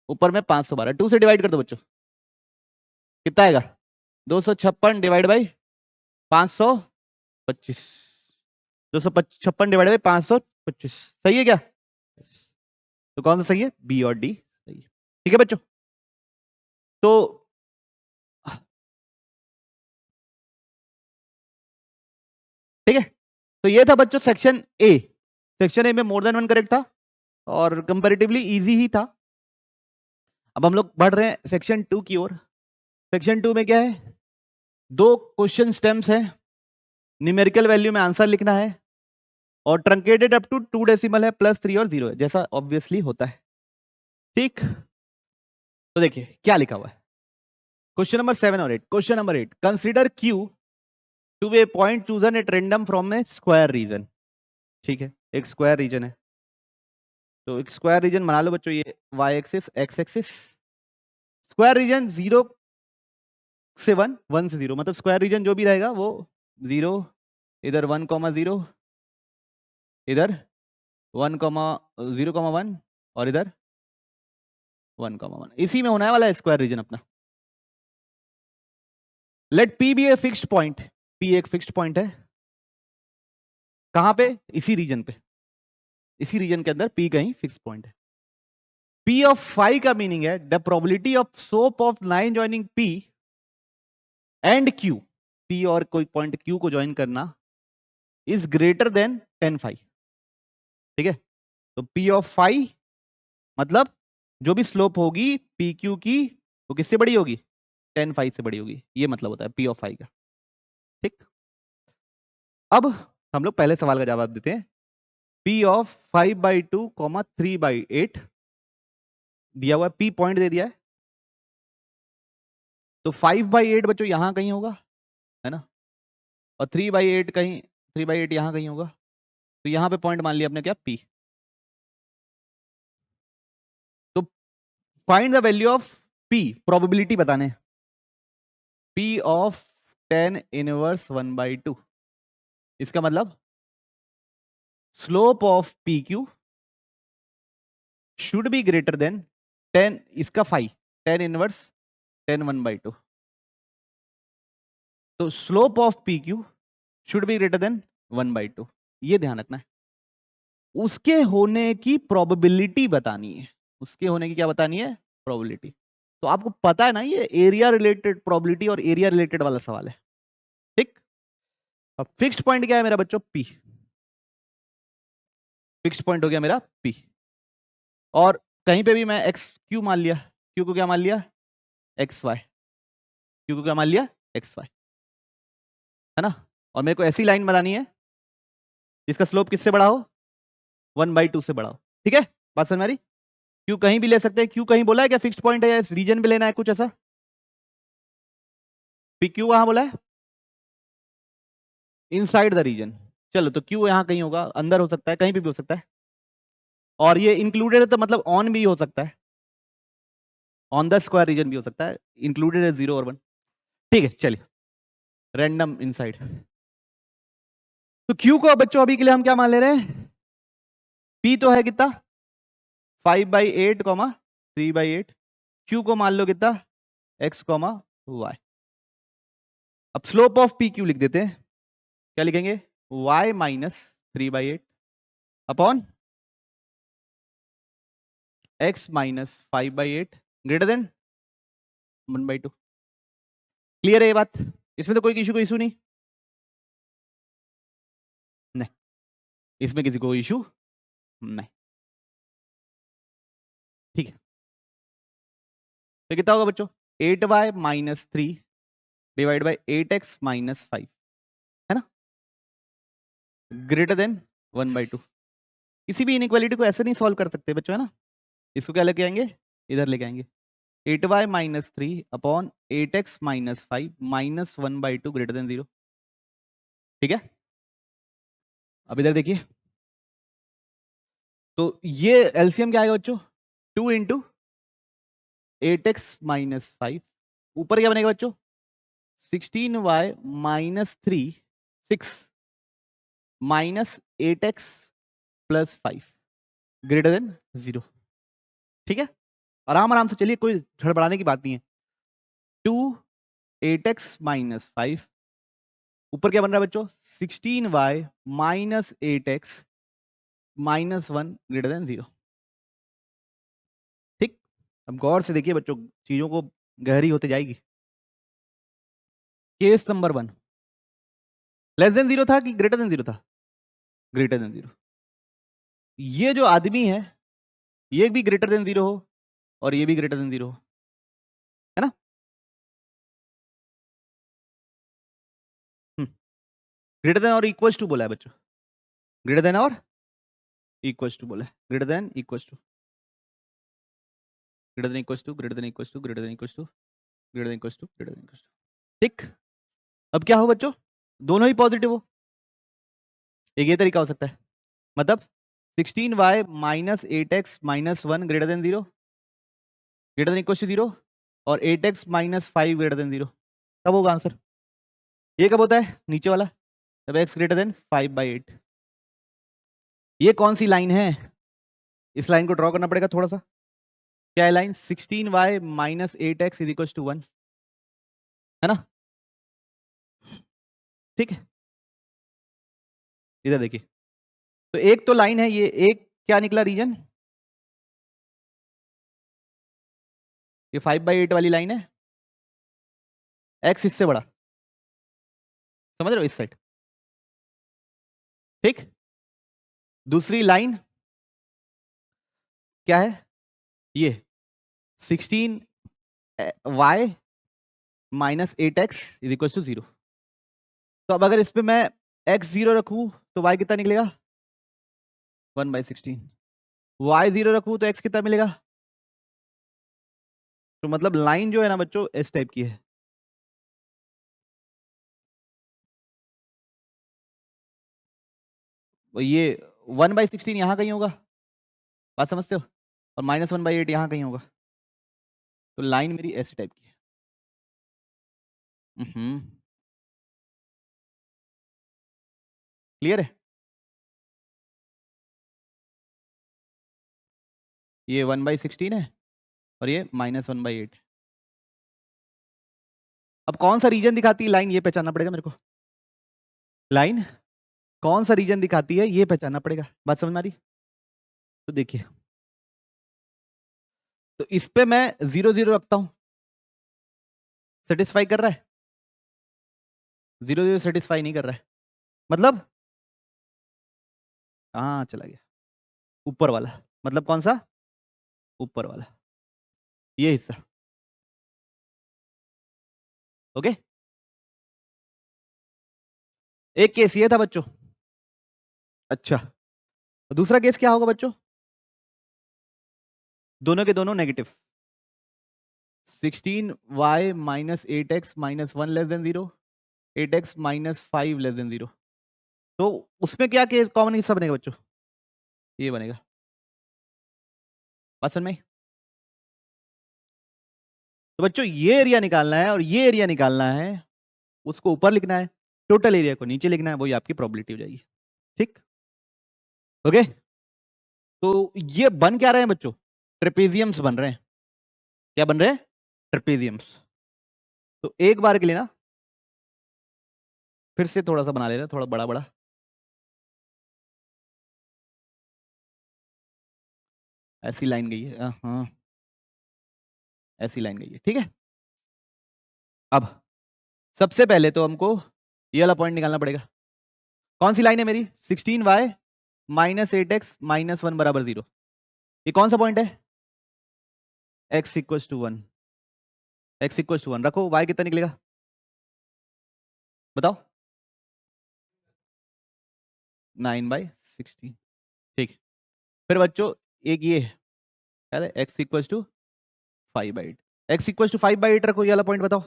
ऊपर में 512, 2 से डिवाइड कर दो बच्चों, कितना आएगा 256 डिवाइड बाई 525, 256 डिवाइड बाई 525, सही है क्या, तो कौन सा सही है बी और डी सही है, ठीक है बच्चों। तो ठीक है, तो ये था बच्चों सेक्शन ए, सेक्शन ए में मोर देन वन करेक्ट था और कंपैरेटिवली इजी ही था। अब हम लोग बढ़ रहे हैं सेक्शन 2 की ओर। सेक्शन 2 में क्या है, 2 क्वेश्चन स्टेम्स है, न्यूमेरिकल वैल्यू में आंसर लिखना है और ट्रंकेटेड अप टू 2 डेसिमल है, +3 और 0 है, जैसा ऑब्वियसली होता है, ठीक। तो देखिए क्या लिखा हुआ है, क्वेश्चन नंबर 7 और 8, question number 8, consider Q to be a point chosen at random from a square region, ठीक है, एक स्क्वायर रीजन है, तो एक स्क्वायर रीजन बना लो बच्चों, ये y axis x axis, square region 0 से 1 1 से 0, मतलब स्क्वायर रीजन जो भी रहेगा वो 0, इधर 1,0, इधर 1,0,1 और इधर 1,1, इसी में होने वाला है स्क्वायर रीजन अपना। Let P be a fixed point, P एक फिक्स्ड पॉइंट है, कहां पे, इसी रीजन पे, इसी रीजन के अंदर P कहीं फिक्स पॉइंट है। P ऑफ फाई का मीनिंग है the probability of soap of line joining P and Q, P और कोई पॉइंट Q को ज्वाइन करना इज ग्रेटर देन 10 फाई। ठीक है, तो P ऑफ फाई मतलब जो भी स्लोप होगी PQ की वो किससे बड़ी होगी, 10 फाई से बड़ी होगी, ये मतलब होता है P ऑफ फाई का। ठीक, अब हम लोग पहले सवाल का जवाब देते हैं। P ऑफ 5/2 3/8 दिया हुआ है, P पॉइंट दे दिया है, तो 5/8 बच्चों यहां कहीं होगा, है ना, और 3/8 कहीं, 3/8 यहां कहीं होगा, तो यहां पे पॉइंट मान लिया अपने क्या, P। तो find the value of P, probability बताने, P ऑफ 10 इनवर्स 1/2, इसका मतलब slope of PQ should be greater than 10, इसका 5, 10 इनवर्स 10 1/2, तो slope of PQ should be greater than 1/2, ये ध्यान रखना है। उसके होने की प्रोबेबिलिटी बतानी है, उसके होने की क्या बतानी है, प्रोबेबिलिटी। तो आपको पता है ना ये एरिया रिलेटेड प्रोबेबिलिटी और एरिया रिलेटेड वाला सवाल है। ठीक, अब फिक्स्ड पॉइंट क्या है मेरा बच्चों, P। फिक्स्ड पॉइंट हो गया मेरा P, और कहीं पे भी मैं एक्स क्यू मान लिया, क्यू को क्या मान लिया, एक्स वाई, क्यू को क्या मान लिया, एक्स वाई, है ना, और मेरे को ऐसी लाइन बनानी है जिसका स्लोप किससे बड़ा हो, 1/2 से बड़ा हो। ठीक है, बात समझ में आ रही। क्यू कहीं भी ले सकते हैं, क्यू कहीं बोला है क्या फिक्स्ड पॉइंट है, या इस रीजन में लेना है कुछ ऐसा, पी क्यू वहां बोला है इनसाइड द रीजन, चलो तो क्यू यहां कहीं होगा, अंदर हो सकता है, कहीं भी हो सकता है, और ये इंक्लूडेड है तो मतलब ऑन भी हो सकता है, ऑन द स्क्वायर रीजन भी हो सकता है, इंक्लूडेड है 0 और 1। ठीक है, चलिए रैंडम इनसाइड। तो क्यू को बच्चों अभी के लिए हम क्या मान ले रहे हैं, पी तो है कितना 5/8 3/8, क्यू को मान लो कितना x y। अब स्लोप ऑफ पी क्यू लिख देते हैं, क्या लिखेंगे, y minus 3/8 upon x minus 5/8 greater than 1/2। Clear है ये बात, इसमें तो कोई इशू नहीं, नहीं इसमें किसी को इशू नहीं। ठीक है, तो कितना होगा बच्चों, 8y minus 3 divide by 8x minus 5, है ना, ग्रेटर देन 1/2। किसी भी इनइक्वालिटी को ऐसे नहीं सॉल्व कर सकते बच्चों, है ना, इसको क्या लेके आएंगे, इधर लेके आएंगे, 8y minus 3 upon 8x minus 5 minus 1/2 greater than 0। ठीक है, अब इधर देखिए, तो ये एलसीएम क्या आएगा बच्चों, 2 इंटू 8x माइनस 5, ऊपर क्या बनेगा बच्चों, 16y minus 3 6 minus 8x plus 5 greater than 0। ठीक है, आराम आराम से चलिए, कोई हड़बड़ाने की बात नहीं है। 2 8x माइनस 5, ऊपर क्या बन रहा है बच्चों, 16y minus 8x minus 1 greater than 0। ठीक, अब गौर से देखिए बच्चों, चीजों को गहरी होते जाएगी। केस नंबर 1 लेस देन 0 था कि ग्रेटर देन 0 था, ग्रेटर देन 0। ये जो आदमी है ये भी ग्रेटर देन 0 हो और ये भी ग्रेटर देन 0 हो, है ना, ग्रेटर देन और इक्वल्स टू बोला है बच्चों, ग्रेटर देन और इक्वल्स टू बोला है, greater than equals to, greater than equals to, greater than equals to, greater than equals to, greater than equals to, greater than equals to. ठीक, अब क्या हो बच्चों, दोनों ही पॉजिटिव हो, एक ये तरीका हो सकता है, मतलब 16y minus 8x minus 1 greater than 0, greater than equals to 0, और 8x माइनस 5 ग्रेटर देन 0। कब होगा आंसर, ये कब होता है नीचे वाला, जब x ग्रेटर देन 5/8। ये कौन सी लाइन है, इस लाइन को ड्रॉ करना पड़ेगा थोड़ा सा, क्या है line, 16y minus 8x is equal to 1, है ना। ठीक है, इधर देखिए, तो एक तो लाइन है ये, एक क्या निकला रीजन, ये 5/8 वाली लाइन है, x इससे बड़ा, समझ रहे हो, इस साइड। ठीक, दूसरी लाइन क्या है, ये 16y minus 8x is equal to 0। तो अब अगर इस पे मैं x 0 रखूं तो y कितना निकलेगा, 1/16। y 0 रखूं तो x कितना मिलेगा। तो मतलब लाइन जो है ना बच्चों इस टाइप की है। ये 1/16 यहां कहीं होगा, बात समझते हो, और -1/8 यहां कहीं होगा। तो लाइन मेरी ऐसी टाइप की है। क्लियर है। ये 1/16 है और ये -1/8। अब कौन सा रीजन दिखाती है लाइन, ये पहचानना पड़ेगा मेरे को। लाइन कौन सा रीजन दिखाती है ये पहचानना पड़ेगा, बात समझ में आ रही। तो देखिए, तो इस पे मैं 0 0 रखता हूं, सेटिस्फाई कर रहा है, 0 0 सेटिस्फाई नहीं कर रहा है। मतलब हाँ चला गया ऊपर वाला, मतलब कौन सा, ऊपर वाला, ये हिस्सा। ओके, एक केस ये था बच्चों। अच्छा, दूसरा केस क्या होगा बच्चों, दोनों के दोनों negative. 16y minus 8x minus 1 less than 0, 8x minus 5 less than 0। तो उसमें क्या केस कॉमन हिस्सा बनेगा बच्चों, ये बनेगा। पसंद में। तो बच्चों ये एरिया निकालना है और ये एरिया निकालना है, उसको ऊपर लिखना है, टोटल एरिया को नीचे लिखना है, वही आपकी प्रोबेबिलिटी हो जाएगी। ठीक, ओके। तो ये बन क्या रहे हैं बच्चों, ट्रेपेजियम्स बन रहे हैं। क्या बन रहे हैं, ट्रेपेजियम्स। तो एक बार के लिए ना फिर से थोड़ा सा बना ले रहे हैं, थोड़ा बड़ा बड़ा। ऐसी लाइन गई है, हाँ ऐसी लाइन गई है, ठीक है। अब सबसे पहले तो हमको ये वाला पॉइंट निकालना पड़ेगा। कौन सी लाइन है मेरी, 16y माइनस 8x माइनस 1 बराबर 0। ये कौन सा पॉइंट है, x equal to 1, x equal to 1 रखो, y कितना निकलेगा बताओ, 9/16। ठीक, फिर बच्चों एक ये है x equal to 5/8, x equal to 5/8 रखो, ये वाला पॉइंट बताओ,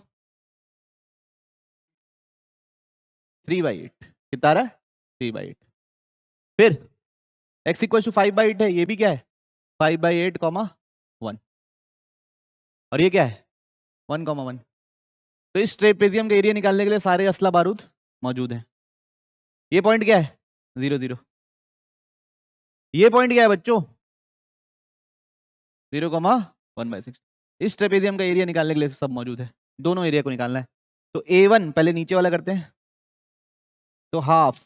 3/8 कितना आ रहा है, 3/8। फिर x इक्वल टू 5/8 है, ये भी क्या है 5/8 कॉमा 1, और ये क्या है 1,1। तो इस ट्रेपेजियम के एरिया निकालने के लिए सारे असला बारूद मौजूद हैं। ये पॉइंट क्या है 0 0, ये पॉइंट क्या है बच्चों 0,1/6। इस ट्रेपेजियम का एरिया निकालने के लिए सब मौजूद है, दोनों एरिया को निकालना है। तो A1 पहले नीचे वाला करते हैं, तो half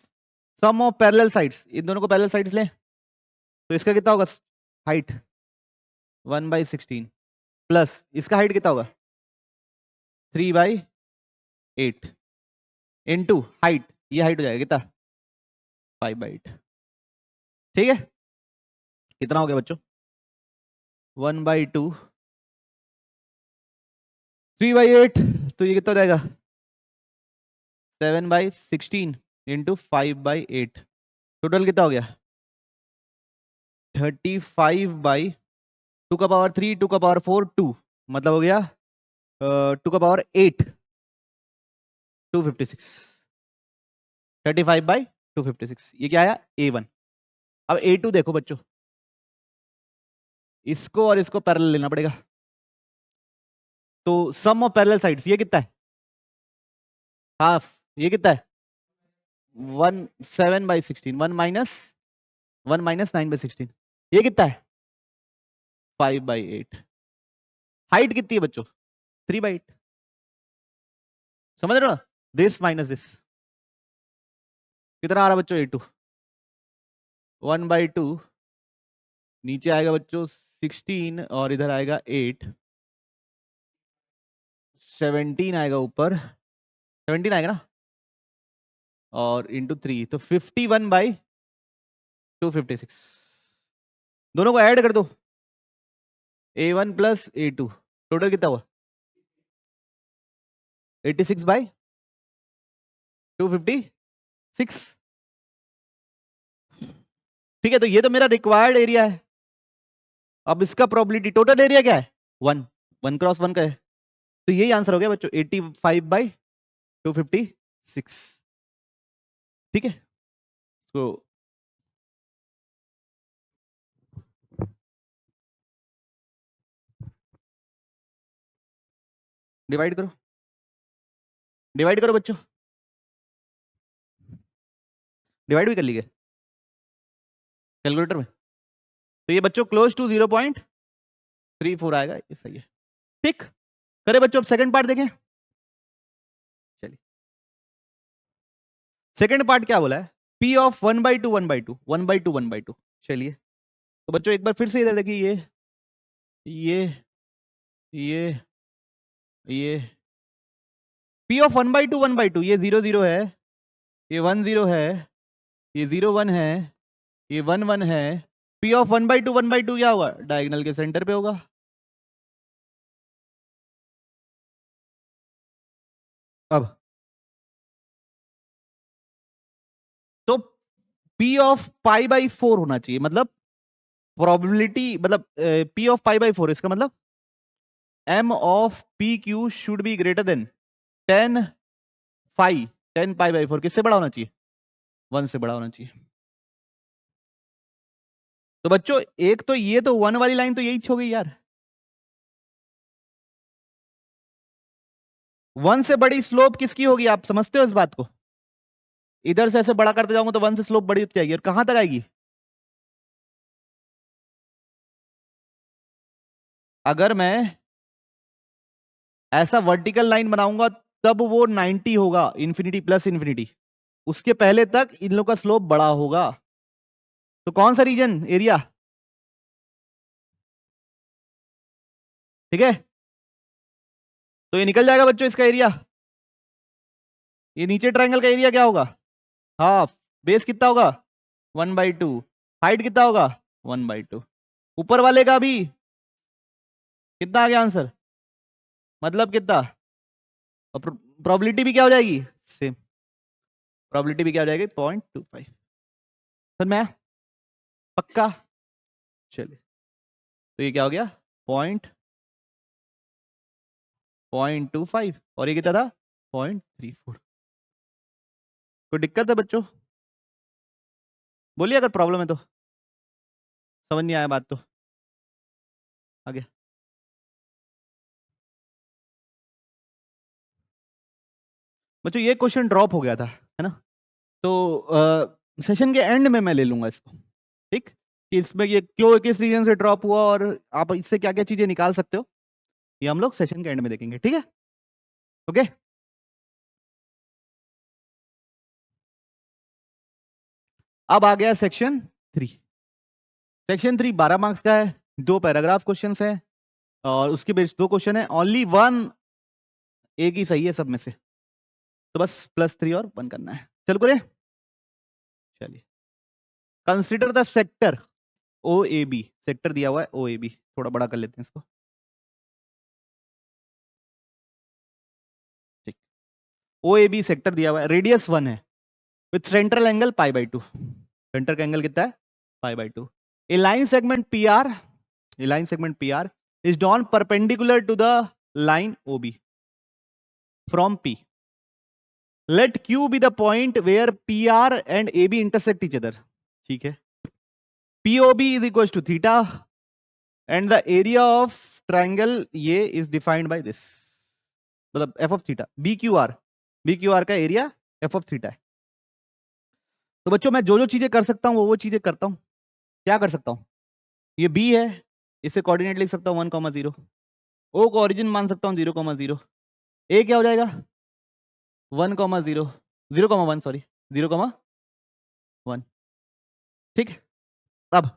sum of parallel sides, इन दोनों को पैरेलल साइड्स लें, तो इसका कितना होगा हाइट 1/16 प्लस इसका हाइट कितना होगा 3/8 इनटू हाइट, ये हाइट हो जाएगा कितना 5/8। ठीक है, कितना हो गया बच्चों 1/2 3/8, तो ये कितना हो जाएगा 7/16 इंटू 5/8, टोटल कितना हो गया 35/2 टू का पावर 4 2, मतलब हो गया 2 का पावर 8 256, 35/256, ये क्या आया A1। अब A2 देखो बच्चों, इसको और इसको पैरेलल लेना पड़ेगा, तो सम ऑफ पैरेलल साइड्स ये कितना है हाफ, ये कितना है 7/16, 1 माइनस 9/16, ये कितना है 5/8। हाइट कितनी है बच्चों 3/8, समझ रहे हो ना, दिस माइनस दिस कितना आ रहा है बच्चों A2 1/2, नीचे आएगा बच्चों 16 और इधर आएगा 8, 17 आएगा ऊपर, 17 आएगा ना, और इंटू 3, तो 51/256। दोनों को ऐड कर दो, A1 प्लस A2, टोटल कितना हुआ 86/256। ठीक है, तो ये तो मेरा रिक्वायर्ड एरिया है। अब इसका प्रोबेबिलिटी, टोटल एरिया क्या है 1, 1 क्रॉस 1 का है, तो यही आंसर हो गया बच्चों 85/256। ठीक है, तो डिवाइड करो, डिवाइड करो बच्चों, डिवाइड भी कर लीजिए कैलकुलेटर में। तो ये बच्चों क्लोज टू 0.34 आएगा, ये सही है। ठीक, करे बच्चों, अब सेकंड पार्ट देखें। चलिए, सेकंड पार्ट क्या बोला है, P ऑफ 1/2 1/2 1/2 1/2। चलिए, तो बच्चों एक बार फिर से इधर देखिए, ये ये P ऑफ 1/2 1/2, ये 0 0 है, ये 1 0 है, ये 0 1 है, ये 1 1 है। P ऑफ 1/2 1/2 क्या होगा, डायगोनल के सेंटर पे होगा। अब तो P ऑफ π/4 होना चाहिए, मतलब प्रोबेबिलिटी, मतलब P ऑफ π/4, इसका मतलब M of PQ should be greater than 10 π/4। किससे बड़ा होना चाहिए, 1 से बड़ा होना चाहिए। तो बच्चों एक तो ये तो 1 वाली लाइन तो यही हो गई यार, 1 से बड़ी स्लोप किसकी होगी, आप समझते हो इस बात को। इधर से ऐसे बड़ा करते जाऊंगा तो 1 से स्लोप बड़ी होती जाएगी, और कहां तक आएगी, अगर मैं ऐसा वर्टिकल लाइन बनाऊंगा तब वो 90 होगा, इंफिनिटी प्लस इंफिनिटी, उसके पहले तक इन लोग का स्लोप बड़ा होगा। तो कौन सा रीजन, एरिया, ठीक है। तो ये निकल जाएगा बच्चों इसका एरिया, ये नीचे ट्रायंगल का एरिया क्या होगा, हाफ, बेस कितना होगा 1/2, हाइट कितना होगा 1/2, ऊपर वाले का भी कितना आ गया आंसर, मतलब कितना, और प्रोबेबिलिटी भी क्या हो जाएगी सेम, प्रोबेबिलिटी भी क्या हो जाएगी 0.25। सर मैं पक्का, चलिए, तो ये क्या हो गया 0.25, और ये कितना था 0.34। कोई दिक्कत है बच्चों, बोलिए अगर प्रॉब्लम है तो, समझ नहीं आया बात तो आगे। बच्चों ये क्वेश्चन ड्रॉप हो गया था, है ना, तो सेशन के एंड में मैं ले लूंगा इसको, ठीक, कि इसमें ये क्यों, किस रीजन से ड्रॉप हुआ, और आप इससे क्या क्या चीजें निकाल सकते हो, ये हम लोग सेशन के एंड में देखेंगे, ठीक है, ओके। अब आ गया सेक्शन 3। सेक्शन 3 12 मार्क्स का है, 2 पैराग्राफ क्वेश्चन है, और उसके बेस 2 क्वेश्चन है, ओनली 1 एक ही सही है सब में से, तो बस +3 और 1 करना है। चलो करे, चलिए, consider the sector OAB, sector दिया हुआ है OAB, थोड़ा बड़ा कर लेते हैं इसको, ठीक, OAB सेक्टर दिया हुआ है, रेडियस 1 है, विथ सेंट्रल एंगल π/2, सेंटर का एंगल कितना है π/2। A line segment PR, a line segment PR is drawn perpendicular to the line OB from P. Let Q be the point where PR and AB intersect each other. ठीक है, POB is equals to theta and the area of triangle ये is defined by this, मतलब f of theta, BQR का area f of theta है। तो बच्चों मैं जो जो चीजें कर सकता हूँ वो चीजें करता हूँ। क्या कर सकता हूँ, ये B है, इसे कोऑर्डिनेट लिख सकता हूँ 1,0, O को ओरिजिन मान सकता हूँ 0,0, A क्या हो जाएगा 1,0 0,1 सॉरी 0,1, ठीक। अब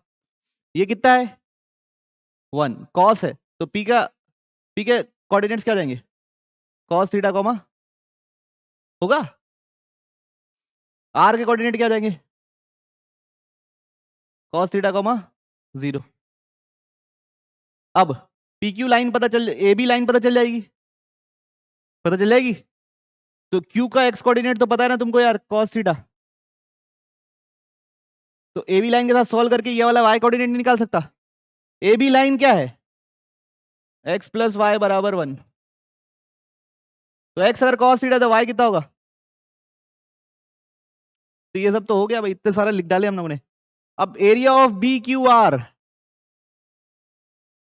ये कितना है 1, कॉस है, तो P के कोऑर्डिनेट्स क्या हो जाएंगे, cos थीटा होगा, आर के कोऑर्डिनेट क्या हो जाएंगे? cos theta comma 0। अब PQ लाइन पता चल, AB लाइन पता चल जाएगी, पता चल जाएगी। तो Q का x कोऑर्डिनेट तो पता है ना तुमको यार, cos थीटा। तो AB लाइन के साथ सॉल्व करके ये वाला y कोऑर्डिनेट नहीं निकाल सकता? AB लाइन क्या है? x प्लस वाई बराबर 1। तो x अगर cos थीटा तो y कितना होगा? तो ये सब तो हो गया भाई, इतने सारे लिख डाले हम लोगों ने। अब area of B Q R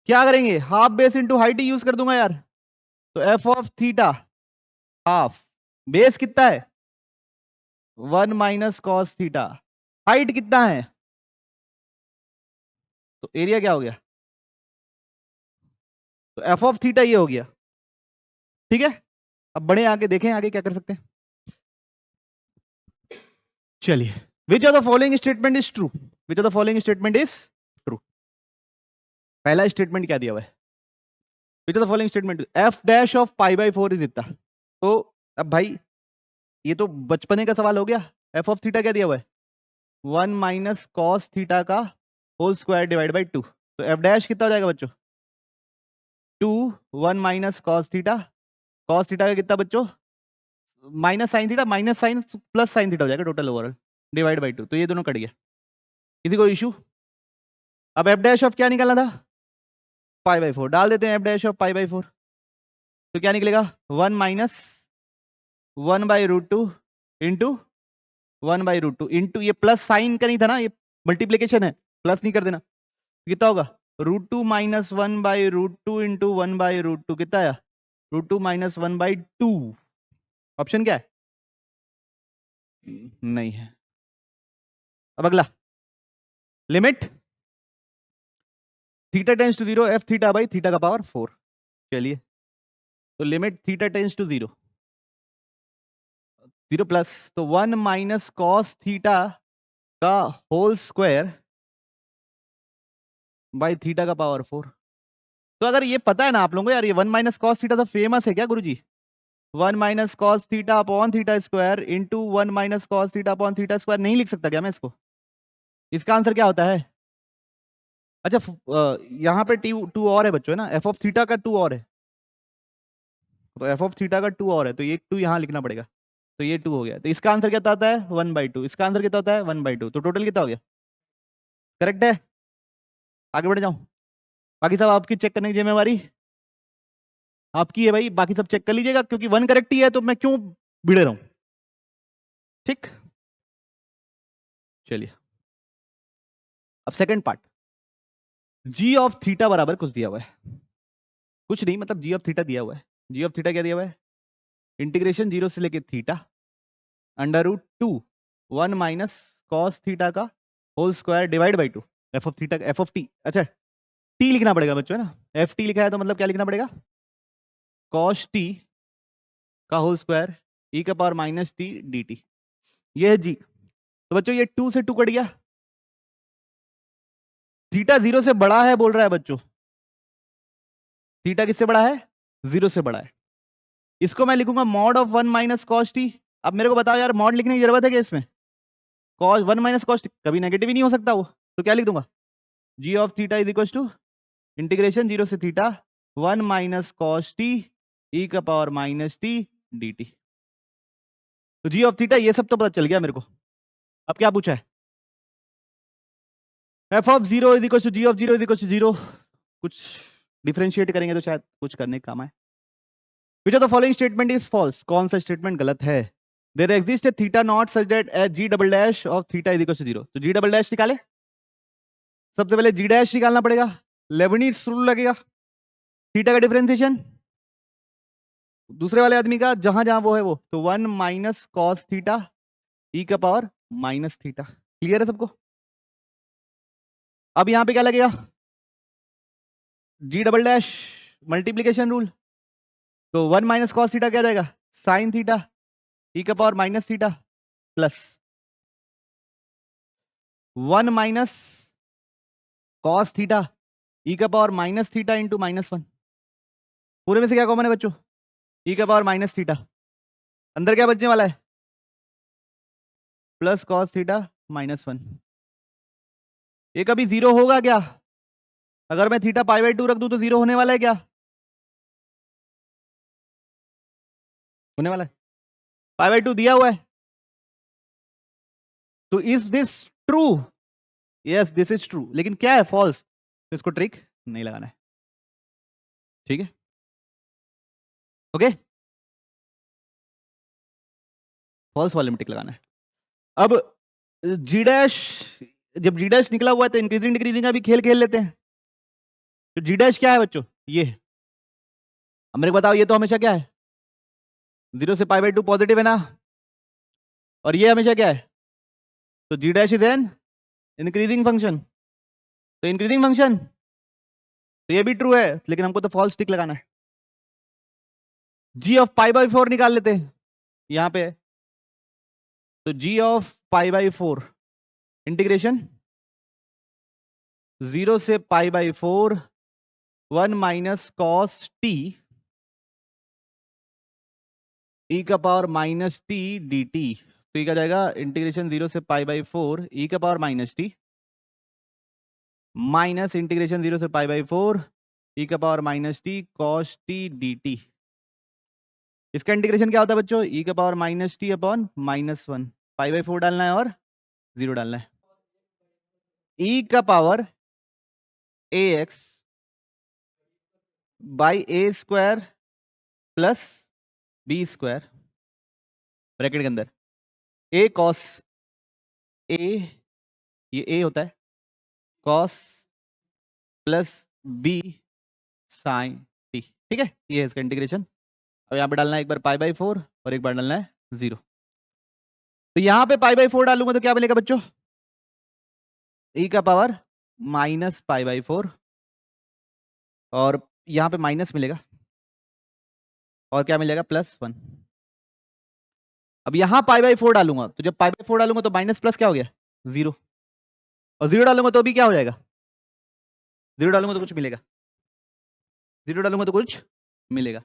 क्या करेंगे? हाफ बेस इंटू हाइट ही यूज कर दूंगा यार। तो F of theta half, base कितना है? 1 माइनस कॉस थीटा, हाइट कितना है? तो एरिया क्या हो गया? तो एफ ऑफ थीटा ये हो गया। ठीक है, अब बढ़े आगे, देखें आगे क्या कर सकते हैं। चलिए, विच of the following statement is true? Which of the following statement is true? पहला स्टेटमेंट क्या दिया हुआ है? Which of the following statement, F dash of pi by 4 is इतना। तो अब भाई ये तो बचपने का सवाल हो गया। एफ ऑफ थीटा क्या दिया हुआ है? 1 माइनस कॉस थीटा का होल स्क्वायर डिवाइड बाई 2। तो एफ डैश कितना हो जाएगा बच्चों? 2 1 minus cos theta, cos theta का कितना बच्चों? Minus sine theta, minus sine plus sine theta हो जाएगा टोटल ओवरऑल, डिवाइड बाई 2। तो ये दोनों कट गया, किसी को इशू? अब एफ डैश ऑफ क्या निकालना था? पाई बाई 4 डाल देते हैं, f dash of pi by 4। तो क्या निकलेगा? 1 minus 1 by root 2 into 1 by root 2 into, ये प्लस साइन का नहीं था ना, ये मल्टीप्लीकेशन है, प्लस नहीं कर देना। कितना होगा? Root 2 minus 1 by root 2 into 1 by root 2, कितना आया? Root 2 minus 1 by 2। ऑप्शन क्या है? नहीं है। अब अगला, limit theta tends to 0 f theta by theta का पावर 4। चलिए, तो limit theta tends to 0, 0 plus, तो 1 माइनस कॉस थीटा का होल स्क्वायर बाई थीटा का पावर 4। तो अगर ये पता है ना आप लोगों को यार, ये 1 माइनस कॉस थीटा तो फेमस है क्या गुरुजी? 1 minus cos theta upon theta square into 1 minus cos theta upon theta square, नहीं लिख सकता क्या मैं इसको? इसका आंसर क्या होता है? अच्छा, यहाँ पे टू और है बच्चों, है ना, एफ ऑफ थीटा का 2 और है, तो एफ ऑफ थीटा का 2 और है, तो ये 2 यहाँ लिखना पड़ेगा। तो ये 2 हो गया, तो इसका आंसर क्या होता है? 1/2। इसका आंसर कितना होता है? 1/2। तो टोटल कितना हो गया? करेक्ट है। आगे बढ़ जाऊं? बाकी सब आपकी चेक करने की जिम्मेवारी आपकी है भाई, बाकी सब चेक कर लीजिएगा, क्योंकि 1 करेक्ट ही है तो मैं क्यों भिड़े रहूं। ठीक, चलिए अब second part. G of theta बराबर कुछ दिया हुआ है, कुछ नहीं मतलब जी ऑफ थीटा दिया हुआ है। जी ऑफ थीटा क्या दिया हुआ है? इंटीग्रेशन 0 से लेके theta under root 2 1 minus cos theta का whole square divide by 2 f of theta, f of t. अच्छा, टी लिखना पड़ेगा बच्चों, है ना, एफ टी लिखा है तो मतलब क्या लिखना पड़ेगा? कॉस टी का होल स्क्वायर ई का power minus t d T, ये है जी। तो बच्चों ये 2 से 2 कट गया, थीटा 0 से बड़ा है बोल रहा है बच्चों, थीटा किससे बड़ा है? 0 से बड़ा है। इसको मैं लिखूंगा mod of 1 minus cos T. अब मेरे को बताओ यार, मॉड लिखने की जरूरत है क्या इसमें? कॉस 1 माइनस कॉस टी कभी नेगेटिव ही नहीं हो सकता वो, तो क्या लिख दूंगा? G of theta is equal to integration 0 से theta 1 minus cos t e का power minus t d t. तो जी ऑफ थीटा ये सब तो पता चल गया मेरे को। अब क्या पूछा है? F of 0 is equal to g of 0 is equal to 0। कुछ डिफरेंशिएट करेंगे तो शायद कुछ करने का काम है। Which of the following statement is false? कौन सा स्टेटमेंट गलत है? There exist a theta naught such that at g double dash of theta is equal to 0। तो जी डबल डैश निकाले, सबसे पहले जी डैश निकालना पड़ेगा, लेबनीज रूल लगेगा, थीटा का डिफरेंशिएशन दूसरे वाले आदमी का जहां जहां वो है वो, तो 1 माइनस कॉस थीटा ई का पावर माइनस थीटा। क्लियर है सबको? अब यहां पे क्या लगेगा? जी डबल डैश मल्टीप्लीकेशन रूल, तो 1 माइनस कॉस थीटा क्या रहेगा? साइन थीटा ई का power minus theta plus 1 minus cos theta e का पावर माइनस थीटा इंटू -1। पूरे में से क्या कॉमन है बच्चों? ई का पावर माइनस थीटा। अंदर क्या बचने वाला है? Plus cos theta -1। ये कभी 0 होगा क्या? अगर मैं थीटा π/2 रख दूं तो 0 होने वाला है क्या? होने वाला है। π/2 दिया हुआ है, तो is this true? Yes this is true, लेकिन क्या है फॉल्स, तो इसको ट्रिक नहीं लगाना है। ठीक है, ओके, फॉल्स वाले में टिक लगाना है। अब जी डैश, जब जी डैश निकला हुआ है तो इंक्रीजिंग डिक्रीजिंग का भी खेल खेल लेते हैं। तो जी डैश क्या है बच्चों? ये अब मेरे को बताओ, ये तो हमेशा क्या है? 0 से π/2 पॉजिटिव है ना, और ये हमेशा क्या है? तो g dash is an increasing function, तो इंक्रीजिंग फंक्शन, तो ये भी ट्रू है, लेकिन हमको तो फॉल्स टिक लगाना है। जी ऑफ π/4 निकाल लेते हैं, यहां पे है, तो जी ऑफ π/4 इंटीग्रेशन 0 से π/4 1 माइनस कॉस टी e का power minus t d t. तो ये क्या जाएगा? इंटीग्रेशन 0 से π/4 e का power minus T minus integration 0 से π/4 e का power minus T cos T d T. इसका इंटीग्रेशन क्या होता है बच्चों? e का पावर माइनस टी अपॉन -1, π/4 डालना है और 0 डालना है। e का power ax by a square plus b square bracket के अंदर a कॉस a, ये a होता है, cos plus b sine t. ठीक है, ये है इसका इंटीग्रेशन। अब यहाँ पे डालना है एक बार π/4 और एक बार डालना है 0। तो यहाँ पे π/4 डालूंगा तो क्या मिलेगा बच्चों? e का पावर माइनस π/4 और यहाँ पे माइनस मिलेगा और क्या मिलेगा? +1। अब यहाँ π/4 डालूंगा, तो जब π/4 डालूंगा तो माइनस प्लस क्या हो गया? 0, और 0 डालूंगा तो अभी क्या हो जाएगा? 0 डालूंगा तो कुछ मिलेगा, 0 डालूंगा तो कुछ मिलेगा।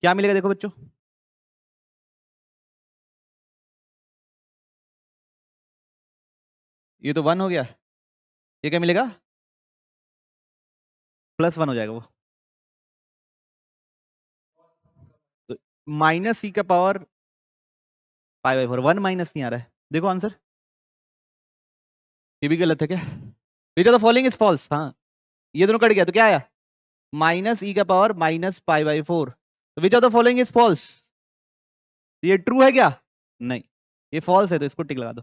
क्या मिलेगा देखो बच्चों? ये तो 1 हो गया, ये क्या मिलेगा? +1 हो जाएगा वो, तो माइनस ई का पावर π/4, 1 माइनस नहीं आ रहा है, देखो आंसर। ये भी गलत है क्या? Which of the following is false? हाँ, ये दोनों कट गया तो क्या आया? माइनस ई का पावर माइनस π/4। तो which of the following is false? ये ट्रू है क्या? नहीं, ये फॉल्स है, तो इसको टिक लगा दो।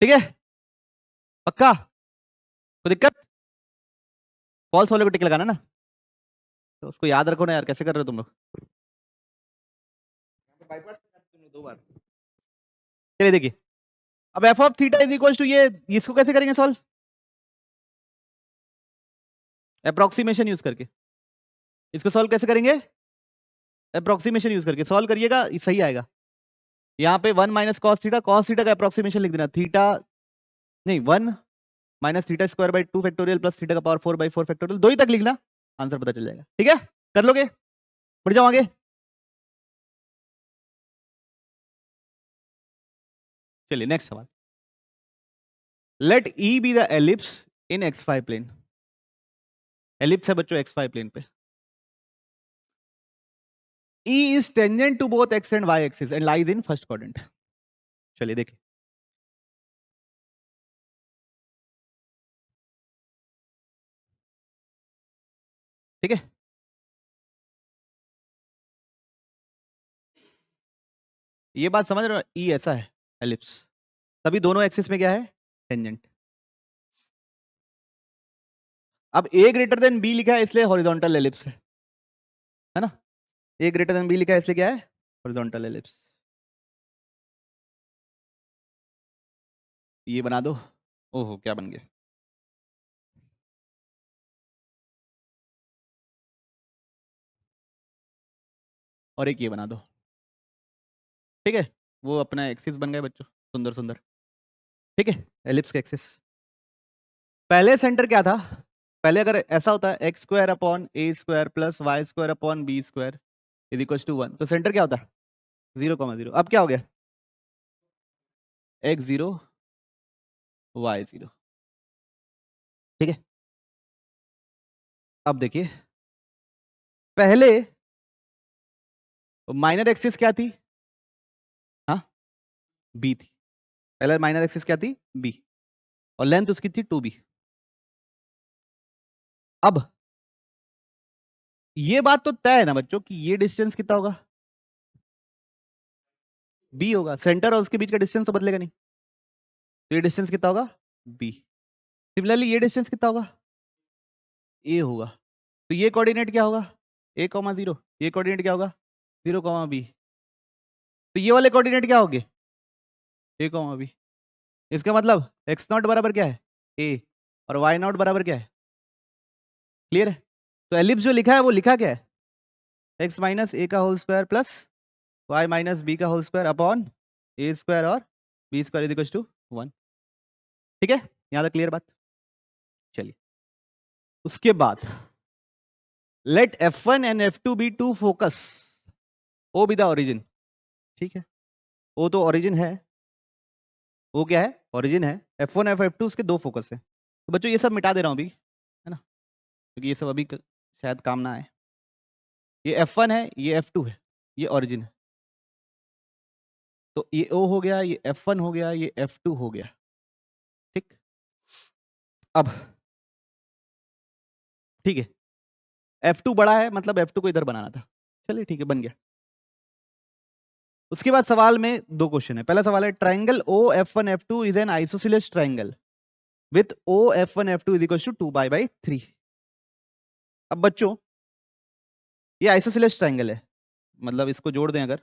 ठीक है, पक्का? कोई दिक्कत? फॉल्स वाले को टिक लगाना ना, तो उसको याद रखो ना यार, कैसे कर रहे हो तुम लोग? दो बार। चलिए देखिए, अब f of theta is equal to ये, इसको कैसे करेंगे सॉल्व? अप्रोक्सीमेशन यूज करके। इसको सॉल्व कैसे करेंगे? अप्रोक्सीमेशन यूज करके सॉल्व करिएगा, सही आएगा। यहाँ पे 1 माइनस कॉस थीटा का अप्रोक्सीमेशन लिख देना, थीटा नहीं 1 minus theta square by 2 factorial plus theta का पावर 4/4 फैक्टोरियल, 2 ही तक लिखना, आंसर पता चल जाएगा। ठीक है, कर लोगे? बढ़ जाओ आगे। चलिए नेक्स्ट सवाल। Let E be the ellipse in xy plane. Ellipse है बच्चों xy प्लेन पे। E is tangent to both x and y axis and lies in first quadrant। चलिए देखिए, ठीक है, ये बात समझ रहे हो? E ऐसा है एलिप्स, तभी दोनों एक्सिस में क्या है? टेंजेंट। अब a ग्रेटर देन b लिखा है इसलिए हॉरिजॉन्टल एलिप्स है ना? a ग्रेटर देन b लिखा है इसलिए क्या है? Horizontal ellipse. ये बना दो। ओहो, क्या बन गया? और एक ये बना दो। ठीक है, वो अपना एक्सिस बन गए बच्चों, सुंदर सुंदर। ठीक है, एलिप्स का एक्सिस। पहले सेंटर क्या था? पहले अगर ऐसा होता है x square upon a square plus y square upon b square is equal to 1, तो सेंटर क्या होता है? 0,0। अब क्या हो गया? x0 y0। ठीक है, अब देखिए पहले माइनर एक्सिस क्या थी? हाँ, बी थी। पहले माइनर एक्सिस क्या थी? बी, और लेंथ उसकी थी 2b। अब ये बात तो तय है ना बच्चों कि ये डिस्टेंस कितना होगा? b होगा। सेंटर और उसके बीच का डिस्टेंस तो बदलेगा नहीं, तो ये डिस्टेंस कितना होगा? b। सिमिलरली ये डिस्टेंस कितना होगा? a होगा। तो ये कोऑर्डिनेट क्या होगा? a,0। ये कोऑर्डिनेट क्या होगा? 0,b। तो ये वाले कोऑर्डिनेट क्या होंगे? a,b। इसका मतलब x0 बराबर क्या है? a, और y0 बराबर क्या है? क्लियर है? तो एलिप्स जो लिखा है वो लिखा क्या है? x माइनस a का whole square plus y minus b का whole square upon a square और b square is equal to 1। ठीक है, यहां तक क्लियर बात? चलिए, उसके बाद let f1 and f2 be two focus, O be the origin. ठीक है, वो तो ओरिजिन है। वो क्या है? ओरिजिन है। f1 और f2 उसके दो फोकस है। तो बच्चों ये सब मिटा दे रहा हूं अभी, है ना, क्योंकि ये सब अभी शायद काम ना आए। ये f1 है, ये f2 है, ये ओरिजिन है। तो ये o हो गया, ये f1 हो गया, ये f2 हो गया। ठीक, अब ठीक है, f2 बड़ा है, मतलब f2 को इधर बनाना था। चलिए ठीक है, बन गया। उसके बाद सवाल में दो क्वेश्चन है। पहला सवाल है triangle O f1 f2 is an isosceles triangle with O f1 f2 is equal to 2π/3। अब बच्चों ये आइसोसेलेस ट्राइंगल है, मतलब इसको जोड़ दें, अगर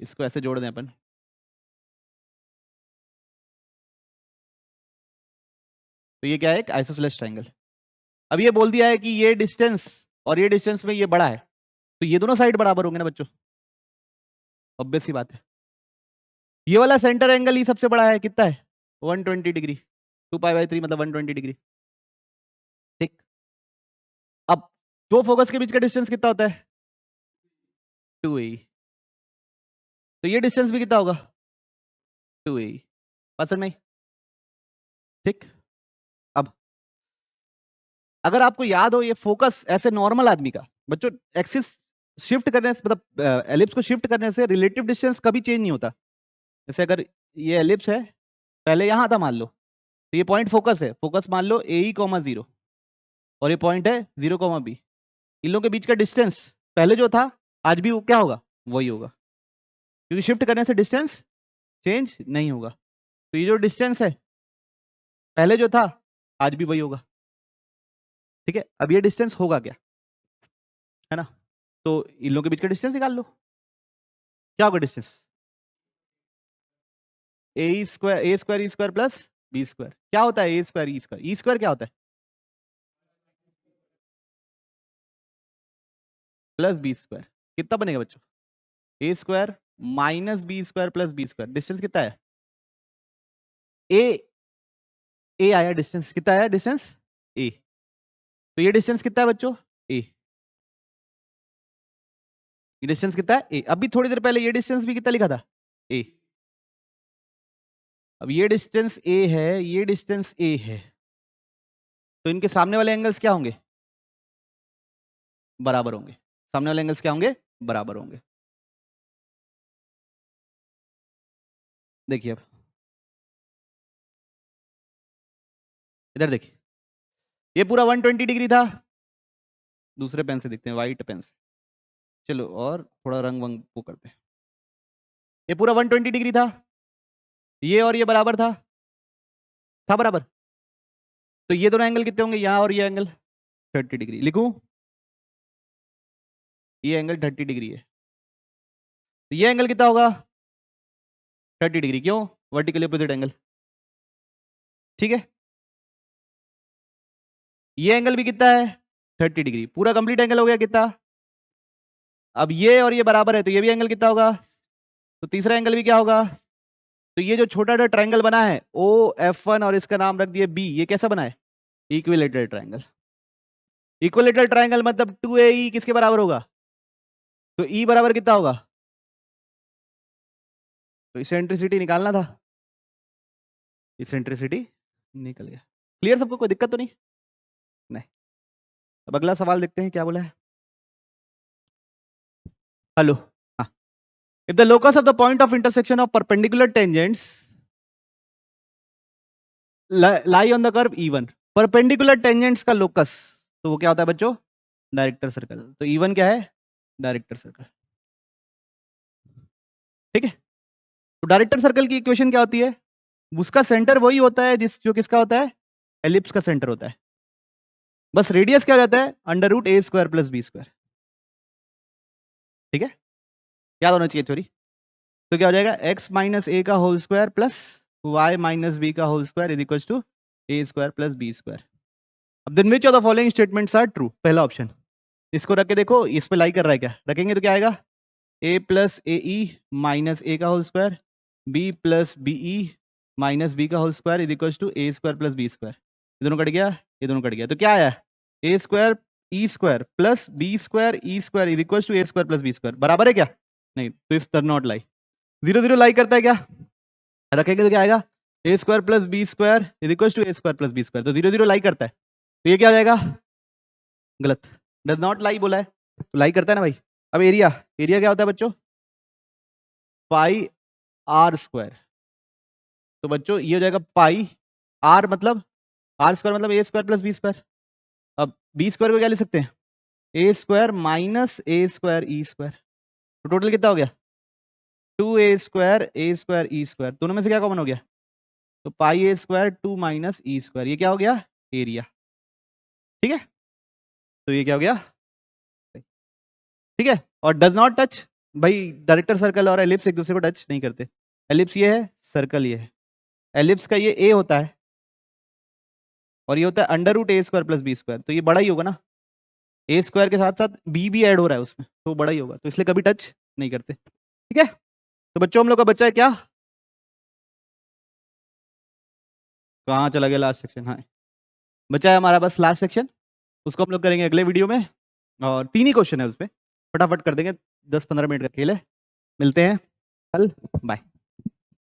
इसको ऐसे जोड़ दें अपन, तो ये क्या है? एक आइसोसेलेस ट्राइंगल। अब ये बोल दिया है कि ये डिस्टेंस और ये डिस्टेंस में ये बड़ा है, तो ये दोनों साइड बराबर होंगे ना बच्चों, ऑब्वियस सी बात है। ये वाला सेंटर एंगल ही सबसे बड़ा है, कितना है? 120 डिग्री। 2π/3 मतलब 120 डिग्री। ठीक, अब दो फोकस के बीच का डिस्टेंस कितना होता है? 2a। तो ये डिस्टेंस भी कितना होगा? 2a। पसंद में? ठीक, अब अगर आपको याद हो, ये फोकस ऐसे नॉर्मल आदमी का बच्चों, एक्सिस शिफ्ट करने से, मतलब एलिप्स को शिफ्ट करने से रिलेटिव डिस्टेंस कभी चेंज नहीं होता। जैसे अगर ये एलिप्स है, पहले यहां था मान लो, तो ये पॉइंट फोकस है, फोकस मान लो AE,0, और ये पॉइंट है 0,B। इन लोगों के बीच का डिस्टेंस पहले जो था आज भी वो क्या होगा? वही होगा, क्योंकि शिफ्ट करने से डिस्टेंस चेंज नहीं होगा। तो ये जो डिस्टेंस है पहले जो था आज भी वही होगा। ठीक है, अब ये डिस्टेंस होगा क्या, है ना? तो इन लोगों के बीच का डिस्टेंस निकाल लो। क्या होगा डिस्टेंस? a² plus b²। क्या होता है a²? e² क्या होता है? Plus b²। कितना बनेगा बच्चों? a² minus b² plus b²। Distance कितना है? a आया डिस्टेंस, कितना आया डिस्टेंस? a। तो ये डिस्टेंस कितना है बच्चों? a। ये डिस्टेंस कितना है? a। अभी थोड़ी देर पहले ये डिस्टेंस भी कितना लिखा था? a। अब ये डिस्टेंस a है, ये डिस्टेंस a है, तो इनके सामने वाले एंगल्स क्या होंगे? बराबर होंगे। सामने वाले एंगल्स क्या होंगे? बराबर होंगे। देखिए अब इधर देखिए, ये पूरा 120 डिग्री था। दूसरे पेन से दिखते हैं, व्हाइट पेन से। चलो और थोड़ा रंग वंग वो करते हैं। ये पूरा 120 डिग्री था, ये और ये बराबर था बराबर। तो ये दोनों एंगल कितने होंगे? यहाँ और ये एंगल 30 डिग्री। लिखूं? ये एंगल 30 डिग्री है, तो ये एंगल कितना होगा? 30 डिग्री। क्यों? Vertically opposite angle. ठीक है, ये एंगल भी कितना है? 30 डिग्री। पूरा कंप्लीट एंगल हो गया कितना? अब ये और ये बराबर है, तो ये भी एंगल कितना होगा? तो तीसरा एंगल भी क्या होगा? तो ये जो छोटा सा ट्राइंगल बना है OF1 और इसका नाम रख दिया B, ये कैसा बना है? Equilateral triangle. इक्विलेटरल ट्राइंगल मतलब 2AE किसके बराबर होगा? तो E बराबर कितना होगा? तो इसेंट्रिसिटी निकालना था, इसेंट्रिसिटी निकल गया। क्लियर सबको, कोई दिक्कत तो नहीं? नहीं। अब अगला सवाल देखते हैं क्या बोला है। हेलो, हाँ। If the locus of the point of intersection of perpendicular tangents lie on the curve E1, perpendicular tangents का लोकस, तो वो क्या होता है बच्चों? Director circle. तो E1 क्या है? Director circle. ठीक है, तो डायरेक्टर सर्कल की इक्वेशन क्या होती है? उसका सेंटर वही होता है जो किसका होता है? एलिप्स का सेंटर होता है। बस रेडियस क्या हो जाता है? √a² + b²। ठीक है, याद होना चाहिए थ्योरी। तो क्या हो जाएगा? x - a का whole square plus y - b का whole square is equal to a² + b²। अब then which of the following statements are true? पहला ऑप्शन। इसको रख के देखो, इस पे लाई कर रहा है क्या? रखेंगे तो क्या आएगा? a + ae - a का whole square b + be - b का whole square is equal to a² + b²। ये दोनों कट गया, ये दोनों कट गया, तो क्या आया? a² e² + b² e² is equal to a² + b²। बराबर है क्या? नहीं, तो इस डज नॉट लाई। 0 0 लाई करता है क्या? रखेंगे तो क्या आएगा? a² + b² is equal to a² + b²। तो 0 0 लाई करता है, तो ये क्या हो जाएगा? गलत, डज नॉट लाई बोला है, तो लाई करता है ना भाई। अब एरिया, एरिया क्या होता है बच्चों? पाई r²। तो बच्चों ये हो जाएगा पाई r मतलब r² मतलब a² + b²। अब b² को क्या लिख सकते हैं? a² - a² e²। तो टोटल कितना हो गया? 2a² a² e²। दोनों में से क्या कॉमन हो गया? तो पाई a² 2 - e²। ये क्या हो गया? एरिया। ठीक है, तो ये क्या हो गया? ठीक है, और डज नॉट टच, भाई डायरेक्टर सर्कल और एलिप्स एक दूसरे को टच नहीं करते। एलिप्स ये है, सर्कल ये है। एलिप्स का ये a होता है और ये होता है √a² + b²। तो ये बड़ा ही होगा ना, a² के साथ साथ b भी ऐड हो रहा है उसमें, तो बड़ा ही होगा, तो इसलिए कभी टच नहीं करते। ठीक है, तो बच्चों हम लोग का बच्चा है क्या? कहाँ चला गया लास्ट सेक्शन? हाँ, बच्चा है हमारा बस लास्ट सेक्शन, उसको हम लोग करेंगे अगले वीडियो में। और 3 ही क्वेश्चन है उसपे, फटाफट कर देंगे, 10 15 मिनट का खेल है। मिलते हैं कल, बाय।